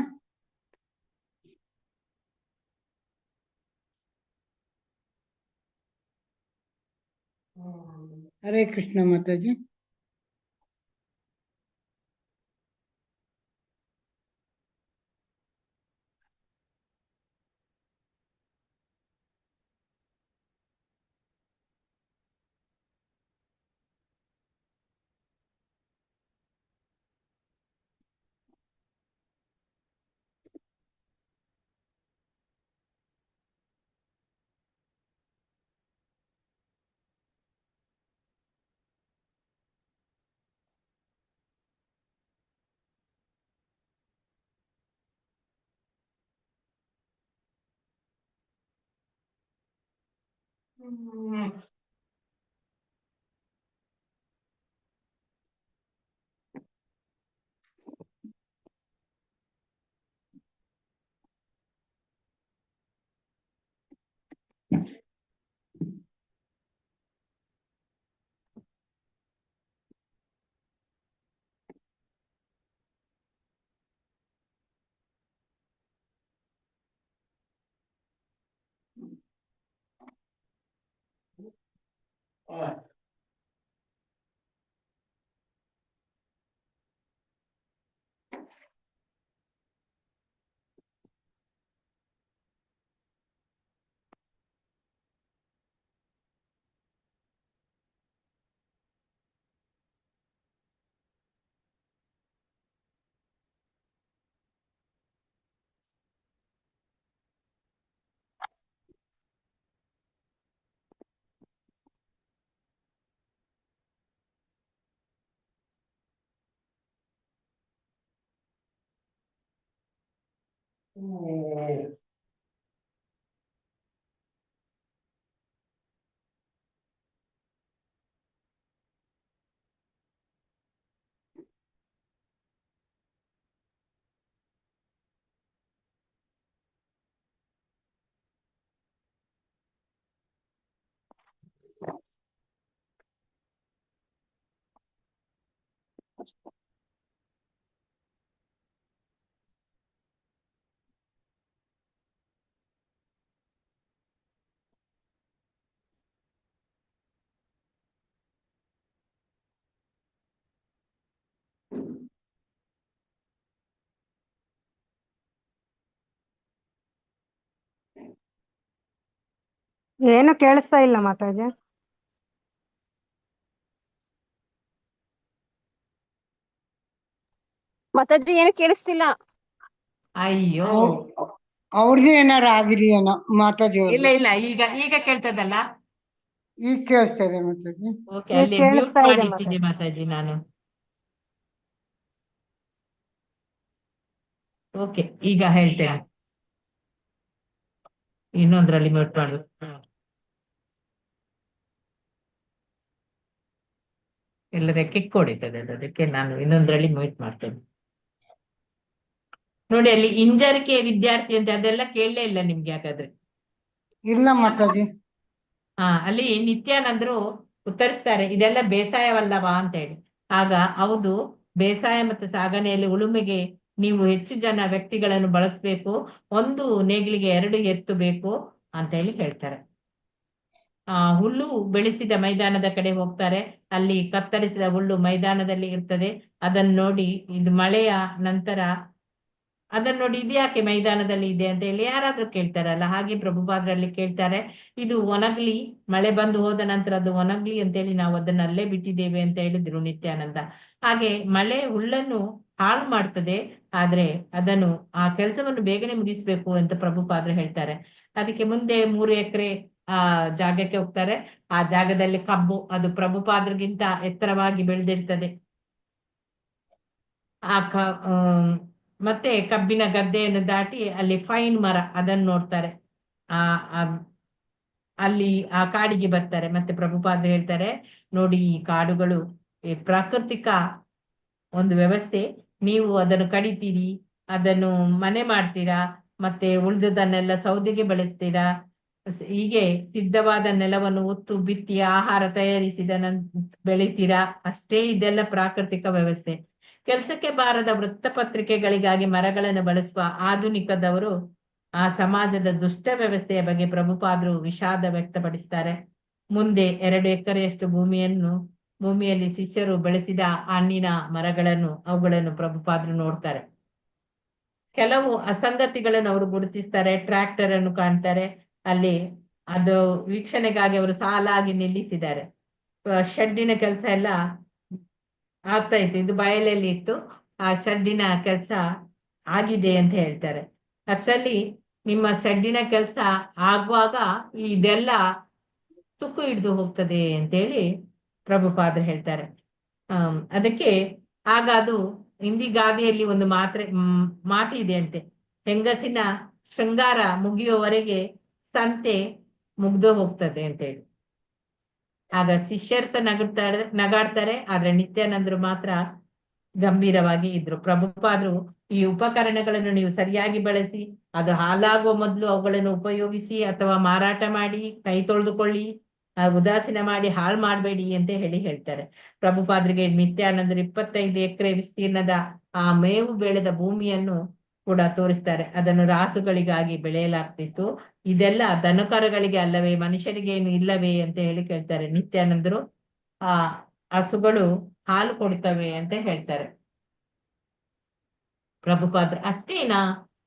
ಹರೇ ಕೃಷ್ಣ ಮಾತಾಜಿ. ಏನು ಕೇಳಿಸ್ತಾ ಇಲ್ಲ ಮಾತಾಜಿ. ಮಾತಾಜಿ ಏನು ಕೇಳಿಸ್ತಿಲ್ಲ. ಅಯ್ಯೋ, ಅವ್ರದ್ದು ಏನಾರು ಆಗಿದೆಯೇನೋ ಮಾತಾಜಿ ಇಲ್ಲ ಅವ್ರದ್ದು. ಇಲ್ಲ, ಈಗ ಕೇಳ್ತದಲ್ಲ. ಈಗ ಕೇಳಿಸ್ತಾ ಇದೆ ಮಾತಾಜಿ. ಓಕೆ, ಈಗ ಅಲ್ಲಿ ಮ್ಯೂಟ್ ಕೇಳಿಸ್ತಾ ಇದೆ ಮಾಡಿಟ್ಟಿದ್ದೆ ಮಾತಾಜಿ ನಾನು. ಓಕೆ, ಈಗ ಹೇಳ್ತೇನೆ. ಇನ್ನೊಂದ್ರಲ್ಲಿ ಮ್ಯೂಟ್ ಮಾಡು. ಎಲ್ಲರ ಕಿಕ್ ಹೊಡಿತದೆ ಅದು, ಅದಕ್ಕೆ ನಾನು ಇನ್ನೊಂದ್ರಲ್ಲಿ ಮ್ಯೂಟ್ ಮಾಡ್ತೇನೆ. ನೋಡಿ, ಅಲ್ಲಿ ಹಿಂಜರಿಕೆ ವಿದ್ಯಾರ್ಥಿ ಅಂತ ಅದೆಲ್ಲ ಕೇಳಲೇ ಇಲ್ಲ ನಿಮ್ಗೆ ಯಾಕಾದ್ರೆ. ಇಲ್ಲ ಮಾತಾಜಿ. ಅಲ್ಲಿ ನಿತ್ಯಾನಂದ್ರು ಉತ್ತರಿಸ್ತಾರೆ, ಇದೆಲ್ಲ ಬೇಸಾಯವಲ್ಲವಾ ಅಂತ ಹೇಳಿ. ಆಗ ಹೌದು, ಬೇಸಾಯ ಮತ್ತು ಸಾಗಣೆಯಲ್ಲಿ ಉಳುಮೆಗೆ ನೀವು ಹೆಚ್ಚು ಜನ ವ್ಯಕ್ತಿಗಳನ್ನು ಬಳಸಬೇಕು, ಒಂದು ನೇಗಿಲಿಗೆ 2 ಎತ್ತು ಬೇಕು ಅಂತ ಹೇಳಿ ಹೇಳ್ತಾರೆ. ಹುಲ್ಲು ಬೆಳೆಸಿದ ಮೈದಾನದ ಕಡೆ ಹೋಗ್ತಾರೆ. ಅಲ್ಲಿ ಕತ್ತರಿಸಿದ ಹುಲ್ಲು ಮೈದಾನದಲ್ಲಿ ಇರ್ತದೆ. ಅದನ್ನು ನೋಡಿ, ಇದು ಮಳೆಯ ನಂತರ ಅದನ್ನ ನೋಡಿ ಇದ್ಯಾಕೆ ಮೈದಾನದಲ್ಲಿ ಇದೆ ಅಂತ ಹೇಳಿ ಯಾರಾದ್ರೂ ಕೇಳ್ತಾರಲ್ಲ, ಹಾಗೆ ಪ್ರಭುಪಾದರಲ್ಲಿ ಕೇಳ್ತಾರೆ. ಇದು ಒಣಗ್ಲಿ, ಮಳೆ ಬಂದು ಹೋದ ನಂತರ ಅದು ಒಣಗ್ಲಿ ಅಂತೇಳಿ ನಾವು ಅದನ್ನ ಅಲ್ಲೇ ಬಿಟ್ಟಿದ್ದೇವೆ ಅಂತ ಹೇಳಿದ್ರು ನಿತ್ಯಾನಂದ. ಹಾಗೆ ಮಳೆ ಹುಲ್ಲನ್ನು ಹಾಳು ಮಾಡ್ತದೆ, ಆದ್ರೆ ಅದನ್ನು ಆ ಕೆಲಸವನ್ನು ಬೇಗನೆ ಮುಗಿಸ್ಬೇಕು ಅಂತ ಪ್ರಭುಪಾದರು ಹೇಳ್ತಾರೆ. ಅದಕ್ಕೆ ಮುಂದೆ 3 ಎಕರೆ ಜಾಗಕ್ಕೆ ಹೋಗ್ತಾರೆ. ಆ ಜಾಗದಲ್ಲಿ ಕಬ್ಬು, ಅದು ಪ್ರಭುಪಾದ್ರಿಗಿಂತ ಎತ್ತರವಾಗಿ ಬೆಳೆದಿರ್ತದೆ. ಆ ಮತ್ತೆ ಕಬ್ಬಿನ ಗದ್ದೆಯನ್ನು ದಾಟಿ ಅಲ್ಲಿ ಫೈನ್ ಮರ ಅದನ್ನು ನೋಡ್ತಾರೆ. ಆ ಅಲ್ಲಿ ಆ ಕಾಡಿಗೆ ಬರ್ತಾರೆ. ಮತ್ತೆ ಪ್ರಭುಪಾದರು ಹೇಳ್ತಾರೆ, ನೋಡಿ ಈ ಕಾಡುಗಳು ಪ್ರಾಕೃತಿಕ ಒಂದು ವ್ಯವಸ್ಥೆ, ನೀವು ಅದನ್ನು ಕಡಿತೀರಿ, ಅದನ್ನು ಮನೆ ಮಾಡ್ತೀರಾ, ಮತ್ತೆ ಉಳಿದುದನ್ನೆಲ್ಲ ಸೌದೆಗೆ ಬಳಸ್ತೀರಾ, ಹೀಗೆ ಸಿದ್ಧವಾದ ನೆಲವನ್ನು ಉತ್ತು ಬಿತ್ತಿ ಆಹಾರ ತಯಾರಿಸಿದ ಬೆಳಿತೀರಾ ಅಷ್ಟೇ. ಇದೆಲ್ಲ ಪ್ರಾಕೃತಿಕ ವ್ಯವಸ್ಥೆ. ಕೆಲಸಕ್ಕೆ ಬಾರದ ವೃತ್ತಪತ್ರಿಕೆಗಳಿಗಾಗಿ ಮರಗಳನ್ನು ಬಳಸುವ ಆಧುನಿಕದವರು ಆ ಸಮಾಜದ ದುಷ್ಟ ವ್ಯವಸ್ಥೆಯ ಬಗ್ಗೆ ಪ್ರಭುಪಾದರು ವಿಷಾದ ವ್ಯಕ್ತಪಡಿಸ್ತಾರೆ. ಮುಂದೆ 2 ಎಕರೆಯಷ್ಟು ಭೂಮಿಯಲ್ಲಿ ಶಿಷ್ಯರು ಬೆಳೆಸಿದ ಹಣ್ಣಿನ ಮರಗಳನ್ನು, ಅವುಗಳನ್ನು ಪ್ರಭುಪಾದರು ನೋಡ್ತಾರೆ. ಕೆಲವು ಅಸಂಗತಿಗಳನ್ನು ಅವರು ಗುರುತಿಸ್ತಾರೆ. ಟ್ರ್ಯಾಕ್ಟರ್ ಅನ್ನು ಕಾಣ್ತಾರೆ ಅಲ್ಲಿ, ಅದು ವೀಕ್ಷಣೆಗಾಗಿ ಅವರು ಸಾಲಾಗಿ ನಿಲ್ಲಿಸಿದ್ದಾರೆ. ಶೆಡ್ಡಿನ ಕೆಲಸ ಎಲ್ಲ ಆಗ್ತಾ ಇತ್ತು, ಇದು ಬಯಲಲ್ಲಿ ಇತ್ತು. ಆ ಶೆಡ್ಡಿನ ಕೆಲಸ ಆಗಿದೆ ಅಂತ ಹೇಳ್ತಾರೆ. ಅಷ್ಟರಲ್ಲಿ ನಿಮ್ಮ ಶೆಡ್ಡಿನ ಕೆಲಸ ಆಗುವಾಗ ಇದೆಲ್ಲ ತುಕ್ಕು ಹಿಡಿದು ಹೋಗ್ತದೆ ಅಂತೇಳಿ ಪ್ರಭುಪಾದರು ಹೇಳ್ತಾರೆ. ಅದಕ್ಕೆ ಆಗ ಅದು ಹಿಂದಿ ಗಾದೆಯಲ್ಲಿ ಒಂದು ಮಾತು ಇದೆ ಅಂತೆ, ಹೆಂಗಸಿನ ಶೃಂಗಾರ ಮುಗಿಯುವವರೆಗೆ ಸಂತೆ ಮುಗ್ದು ಹೋಗ್ತದೆ ಅಂತ ಹೇಳಿ. ಆಗ ಶಿಷ್ಯರು ಸಹ ನಗಾಡ್ತಾರೆ, ಆದ್ರೆ ನಿತ್ಯಾನಂದರು ಮಾತ್ರ ಗಂಭೀರವಾಗಿ ಇದ್ರು. ಪ್ರಭುಪಾದರು, ಈ ಉಪಕರಣಗಳನ್ನು ನೀವು ಸರಿಯಾಗಿ ಬಳಸಿ, ಅದು ಹಾಳಾಗುವ ಮೊದಲು ಅವುಗಳನ್ನು ಉಪಯೋಗಿಸಿ ಅಥವಾ ಮಾರಾಟ ಮಾಡಿ ಕೈ ತೊಳೆದುಕೊಳ್ಳಿ, ಉದಾಸೀನ ಮಾಡಿ ಹಾಳು ಮಾಡಬೇಡಿ ಅಂತ ಹೇಳ್ತಾರೆ. ಪ್ರಭುಪಾದರಿಗೆ ನಿತ್ಯಾನಂದರು 25 ಎಕರೆ ವಿಸ್ತೀರ್ಣದ ಆ ಮೇವು ಬೆಳೆದ ಭೂಮಿಯನ್ನು ಕೂಡ ತೋರಿಸ್ತಾರೆ. ಅದನ್ನು ರಾಸುಗಳಿಗಾಗಿ ಬೆಳೆಯಲಾಗ್ತಿತ್ತು. ಇದೆಲ್ಲ ದನಕರಗಳಿಗೆ ಅಲ್ಲವೇ, ಮನುಷ್ಯರಿಗೆ ಏನು ಇಲ್ಲವೇ ಅಂತ ಕೇಳ್ತಾರೆ. ನಿತ್ಯಾನಂದರು ಆ ಹಸುಗಳು ಹಾಲು ಕೊಡ್ತವೆ ಅಂತ ಹೇಳ್ತಾರೆ. ಪ್ರಭುಪಾದರು, ಅಷ್ಟೇನಾ,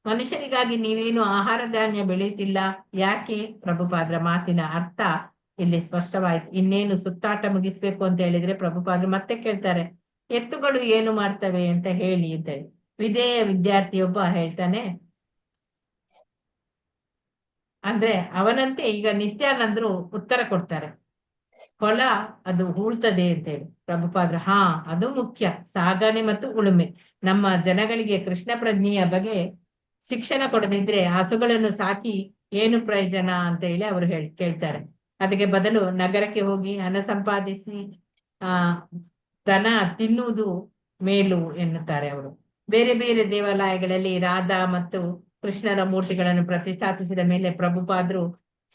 ಮನುಷ್ಯರಿಗಾಗಿ ನೀವೇನು ಆಹಾರ ಧಾನ್ಯ ಬೆಳೆಯುತ್ತಿಲ್ಲ ಯಾಕೆ? ಪ್ರಭುಪಾದರ ಮಾತಿನ ಅರ್ಥ ಇಲ್ಲಿ ಸ್ಪಷ್ಟವಾಯ್ತು. ಇನ್ನೇನು ಸುತ್ತಾಟ ಮುಗಿಸ್ಬೇಕು ಅಂತ ಹೇಳಿದ್ರೆ ಪ್ರಭುಪಾದರು ಮತ್ತೆ ಕೇಳ್ತಾರೆ, ಎತ್ತುಗಳು ಏನು ಮಾಡ್ತವೆ ಅಂತ ಹೇಳಿ ಅಂತ ಹೇಳಿ. ವಿಧೇಯ ವಿದ್ಯಾರ್ಥಿಯೊಬ್ಬ ಹೇಳ್ತಾನೆ, ಅಂದ್ರೆ ಅವನಂತೆ ಈಗ ನಿತ್ಯಾನಂದರು ಉತ್ತರ ಕೊಡ್ತಾರೆ, ಹೊಲ ಅದು ಹೂಳ್ತದೆ ಅಂತ ಹೇಳಿ. ಪ್ರಭುಪಾದರು, ಅದು ಮುಖ್ಯ, ಸಾಗಣೆ ಮತ್ತು ಉಳುಮೆ. ನಮ್ಮ ಜನಗಳಿಗೆ ಕೃಷ್ಣ ಪ್ರಜ್ಞೆಯ ಬಗ್ಗೆ ಶಿಕ್ಷಣ ಕೊಡದಿದ್ರೆ ಹಸುಗಳನ್ನು ಸಾಕಿ ಏನು ಪ್ರಯೋಜನ ಅಂತ ಹೇಳಿ ಅವರು ಕೇಳ್ತಾರೆ. ಅದಕ್ಕೆ ಬದಲು ನಗರಕ್ಕೆ ಹೋಗಿ ಹಣ ಸಂಪಾದಿಸಿ ದನ ತಿನ್ನುವುದು ಮೇಲು ಎನ್ನುತ್ತಾರೆ ಅವರು. ಬೇರೆ ಬೇರೆ ದೇವಾಲಯಗಳಲ್ಲಿ ರಾಧಾ ಮತ್ತು ಕೃಷ್ಣರ ಮೂರ್ತಿಗಳನ್ನು ಪ್ರತಿಷ್ಠಾಪಿಸಿದ ಮೇಲೆ ಪ್ರಭುಪಾದರು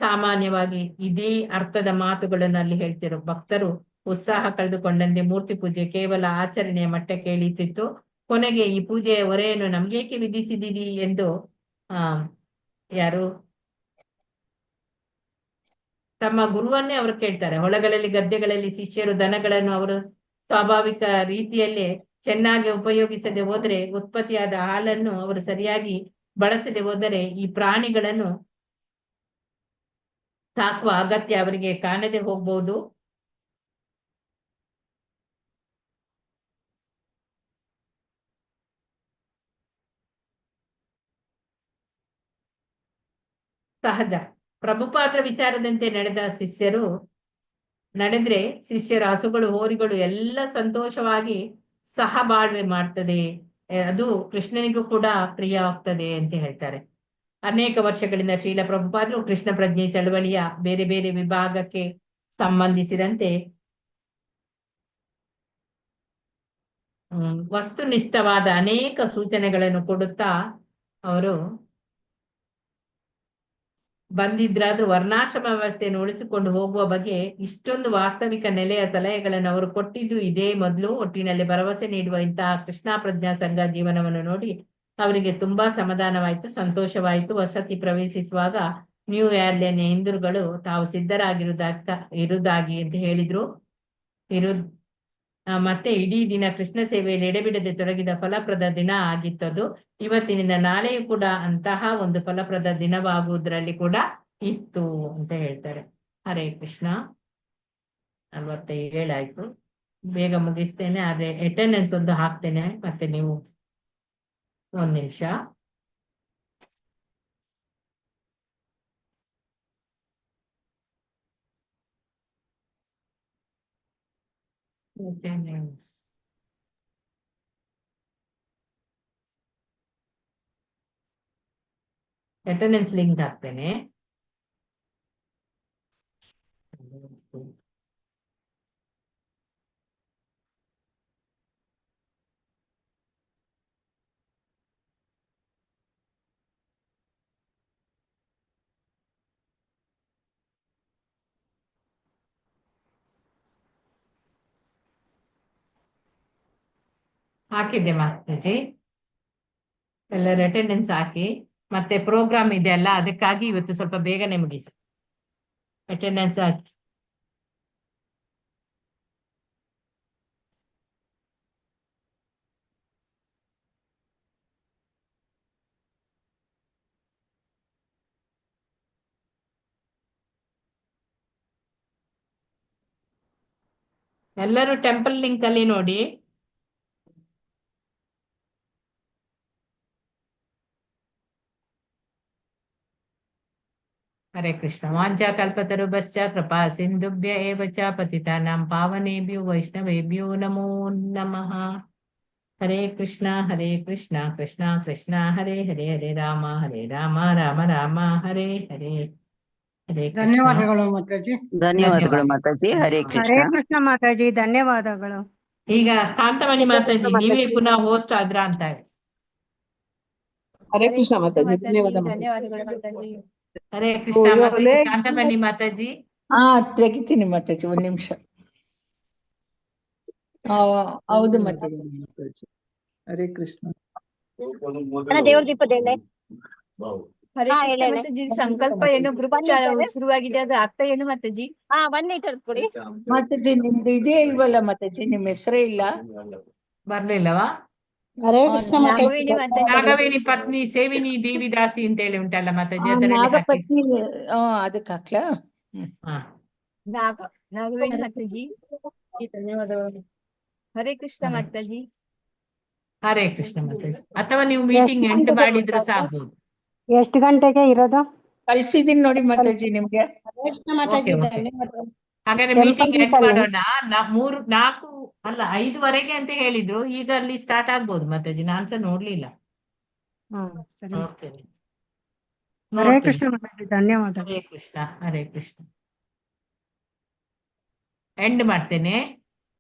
ಸಾಮಾನ್ಯವಾಗಿ ಇದೇ ಅರ್ಥದ ಮಾತುಗಳನ್ನು ಅಲ್ಲಿ ಹೇಳ್ತಿರೋ. ಭಕ್ತರು ಉತ್ಸಾಹ ಕಳೆದುಕೊಂಡಂತೆ ಮೂರ್ತಿ ಪೂಜೆ ಕೇವಲ ಆಚರಣೆಯ ಮಟ್ಟಕ್ಕೆ ಇಳಿತಿತ್ತು. ಕೊನೆಗೆ ಈ ಪೂಜೆಯ ಹೊರೆಯನ್ನು ನಮ್ಗೇಕೆ ವಿಧಿಸಿದೀರಿ ಎಂದು ಯಾರು ತಮ್ಮ ಗುರುವನ್ನೇ ಅವರು ಕೇಳ್ತಾರೆ. ಹೊಲಗಳಲ್ಲಿ ಗದ್ದೆಗಳಲ್ಲಿ ಶಿಷ್ಯರು ದನಗಳನ್ನು ಅವರು ಸ್ವಾಭಾವಿಕ ರೀತಿಯಲ್ಲೇ ಚೆನ್ನಾಗಿ ಉಪಯೋಗಿಸದೆ ಹೋದರೆ, ಉತ್ಪತ್ತಿಯಾದ ಹಾಲನ್ನು ಅವರು ಸರಿಯಾಗಿ ಬಳಸದೆ ಹೋದರೆ ಈ ಪ್ರಾಣಿಗಳನ್ನು ಸಾಕುವ ಅಗತ್ಯ ಅವರಿಗೆ ಕಾಣದೆ ಹೋಗ್ಬೋದು. ಸಹಜ. ಪ್ರಭುಪಾದರ ವಿಚಾರದಂತೆ ನಡೆದ್ರೆ ಶಿಷ್ಯರ ಹಸುಗಳು ಹೋರಿಗಳು ಎಲ್ಲ ಸಂತೋಷವಾಗಿ ಸಹಬಾಳ್ವೆ ಮಾಡ್ತದೆ. ಅದು ಕೃಷ್ಣನಿಗೂ ಕೂಡ ಪ್ರಿಯ ಆಗ್ತದೆ ಅಂತ ಹೇಳ್ತಾರೆ. ಅನೇಕ ವರ್ಷಗಳಿಂದ ಶ್ರೀಲ ಪ್ರಭುಪಾದರು ಕೃಷ್ಣ ಪ್ರಜ್ಞೆ ಚಳವಳಿಯ ಬೇರೆ ಬೇರೆ ವಿಭಾಗಕ್ಕೆ ಸಂಬಂಧಿಸಿದಂತೆ ವಸ್ತುನಿಷ್ಠವಾದ ಅನೇಕ ಸೂಚನೆಗಳನ್ನು ಕೊಡುತ್ತಾ ಅವರು ಬಂದಿದ್ರಾದ್ರೂ ವರ್ಣಾಶ್ರಮ ವ್ಯವಸ್ಥೆಯನ್ನು ಉಳಿಸಿಕೊಂಡು ಹೋಗುವ ಬಗ್ಗೆ ಇಷ್ಟೊಂದು ವಾಸ್ತವಿಕ ನೆಲೆಯ ಸಲಹೆಗಳನ್ನು ಅವರು ಕೊಟ್ಟಿದ್ದು ಇದೇ ಮೊದಲು. ಒಟ್ಟಿನಲ್ಲಿ ಭರವಸೆ ನೀಡುವ ಇಂತಹ ಕೃಷ್ಣ ಪ್ರಜ್ಞಾ ಸಂಘ ಜೀವನವನ್ನು ನೋಡಿ ಅವರಿಗೆ ತುಂಬಾ ಸಮಾಧಾನವಾಯಿತು, ಸಂತೋಷವಾಯಿತು. ವಸತಿ ಪ್ರವೇಶಿಸುವಾಗ ನ್ಯೂ ಏರ್ಲೆನ್ ಹಿಂದೂಗಳು ತಾವು ಇರುವುದಾಗಿ ಅಂತ ಹೇಳಿದ್ರು. ಮತ್ತೆ ಇಡೀ ದಿನ ಕೃಷ್ಣ ಸೇವೆಯಲ್ಲಿ ಎಡೆಬಿಡದೆ ತೊಡಗಿದ ಫಲಪ್ರದ ದಿನ ಆಗಿತ್ತದು. ಇವತ್ತಿನಿಂದ ನಾಳೆಯೂ ಕೂಡ ಅಂತಹ ಒಂದು ಫಲಪ್ರದ ದಿನವಾಗುವುದರಲ್ಲಿ ಕೂಡ ಇತ್ತು ಅಂತ ಹೇಳ್ತಾರೆ. ಹರೇ ಕೃಷ್ಣ. 47 ಆಯ್ತು. ಬೇಗ ಮುಗಿಸ್ತೇನೆ, ಆದ್ರೆ ಅಟೆಂಡೆನ್ಸ್ ಒಂದು ಹಾಕ್ತೇನೆ. ಮತ್ತೆ ನೀವು 1 ನಿಮಿಷ. ಅಟೆಂಡೆನ್ಸ್ ಲಿಂಕ್ ಹಾಕ್ತೇನೆ. ಹಾಕಿದ್ದೆ ಮಾತಾಜಿ, ಎಲ್ಲರ ಅಟೆಂಡೆನ್ಸ್ ಹಾಕಿ. ಮತ್ತೆ ಪ್ರೋಗ್ರಾಮ್ ಇದೆ ಅಲ್ಲ, ಅದಕ್ಕಾಗಿ ಇವತ್ತು ಸ್ವಲ್ಪ ಬೇಗನೆ ಮುಗಿಸಿ ಅಟೆಂಡೆನ್ಸ್ ಹಾಕಿ. ಎಲ್ಲರೂ ಟೆಂಪಲ್ ಲಿಂಕ್ ಅಲ್ಲಿ ನೋಡಿ. ಹರೇ ಕೃಷ್ಣ. ವಾಂಚಾ ಕಲ್ಪತರುಭ್ಯಶ್ಚ ಕೃಪಾ ಸಿಂಧುಭ್ಯ ಏವ ಚ ಪತಿತಾನಾಂ ಪಾವನೇಭ್ಯೋ ವೈಷ್ಣವೇಭ್ಯೋ ನಮೋ ನಮಃ. ಹರೇ ಕೃಷ್ಣ ಕೃಷ್ಣ ಕೃಷ್ಣ ಹರೇ ಹರೇ, ಹರೇ ರಾಮ ರಾಮ ರಾಮ ಹರೇ ಹರೇ. ಹರೇ ಕೃಷ್ಣ. ಧನ್ಯವಾದಗಳು ಮಾತಾಜಿ. ಧನ್ಯವಾದಗಳು ಮಾತಾಜಿ. ಹರೇ ಕೃಷ್ಣ. ಹರೇ ಕೃಷ್ಣ ಮಾತಾಜಿ, ಧನ್ಯವಾದಗಳು. ಈಗ ಕಾಂತಮಣಿ ಮಾತಾಜಿ, ನೀವೇ ಪುನಃ ಹೋಸ್ಟ್ ಆದ್ರ ಅಂತ ಹೇಳಿ. ಹರೇ ಕೃಷ್ಣ ಮಾತಾಜಿ, ಧನ್ಯವಾದ. ಧನ್ಯವಾದಗಳು ಮಾತಾಜಿ. ಹರೇ ಕೃಷ್ಣ ಮಾತಾಜಿ. ಕಾಂತಮಣಿ ಮಾತಾಜಿ. ತೆಗಿತೀನಿ ಮಾತಾಜಿ, 1 ನಿಮಿಷ. ಹೌದು ಮಾತಾಜಿ. ಹರೇ ಕೃಷ್ಣ. ದೇವ್ರ ದೀಪದೆಣ್ಣೆ. ಹರೇ ಕೃಷ್ಣ ಮಾತಾಜಿ. ಸಂಕಲ್ಪ ಏನು ಗ್ರೂಪ್ ಶುರುವಾಗಿದೆ, ಅದು ಅರ್ಥ ಏನು ಮಾತಾಜಿ? 1 ಲೀಟರ್ ಕೊಡಿ ಮಾತಾಜಿ. ನಿಮ್ದು ಇದೇ ಇಲ್ವಲ್ಲ ಮಾತಾಜಿ, ನಿಮ್ ಹೆಸರೇ ಇಲ್ಲ. ಬರ್ಲಿಲ್ಲವಾ? ಹರೇ ಕೃಷ್ಣ ನಾಗವೇಣಿ ಮಾತಾಜಿ. ನಾಗವೇಣಿ ಪತ್ನಿ ಸೇವಿನಿ ದೇವಿದಾಸಿ ಅಂತ ಹೇಳಿ ಉಂಟಲ್ಲ ಮಾತಾಜಿ, ಅದರಲ್ಲಿ ಹಾಕಿ. ನಾಗಪತ್ನಿ ಅದಕ್ಕೆ ಹಾಕ್ಲಾ? ಹಾ. ನಾಗವೇಣಿ ಮಾತಾಜಿ. ಧನ್ಯವಾದಗಳು. ಹರೇ ಕೃಷ್ಣ ಮಾತಾಜಿ. ಹರೇ ಕೃಷ್ಣ ಮಾತಾಜಿ. ಅಥವಾ ನೀವು ಮೀಟಿಂಗ್ ಎಂಡ್ ಮಾಡಿದ್ರು ಸಾಕ್ಬೋದು. ಎಷ್ಟು ಗಂಟೆಗೆ ಇರೋದು? ಕಳ್ಸಿದೀನಿ ನೋಡಿ ಮಾತಾಜಿ ನಿಮ್ಗೆ. Mataji Okay, okay. ಧನ್ಯವಾದಗಳು. ಹಾಗಾದ್ರೆ ಮೀಟಿಂಗ್ ಎಂಡ್ ಮಾಡೋಣ. 5:45 ಅಂತ ಹೇಳಿದ್ರು. ಈಗ ಅಲ್ಲಿ ಸ್ಟಾರ್ಟ್ ಆಗ್ಬೋದು ಮಾತಾಜಿ, ನಾನ್ಸ ನೋಡ್ಲಿಲ್ಲ. ಸರಿ. ನೋಡ್ತೇನೆ. ಹರೇ ಕೃಷ್ಣ ಮಾತಾಜಿ, ಧನ್ಯವಾದ. ಹರೇ ಕೃಷ್ಣ. ಎಂಡ್ ಮಾಡ್ತೇನೆ.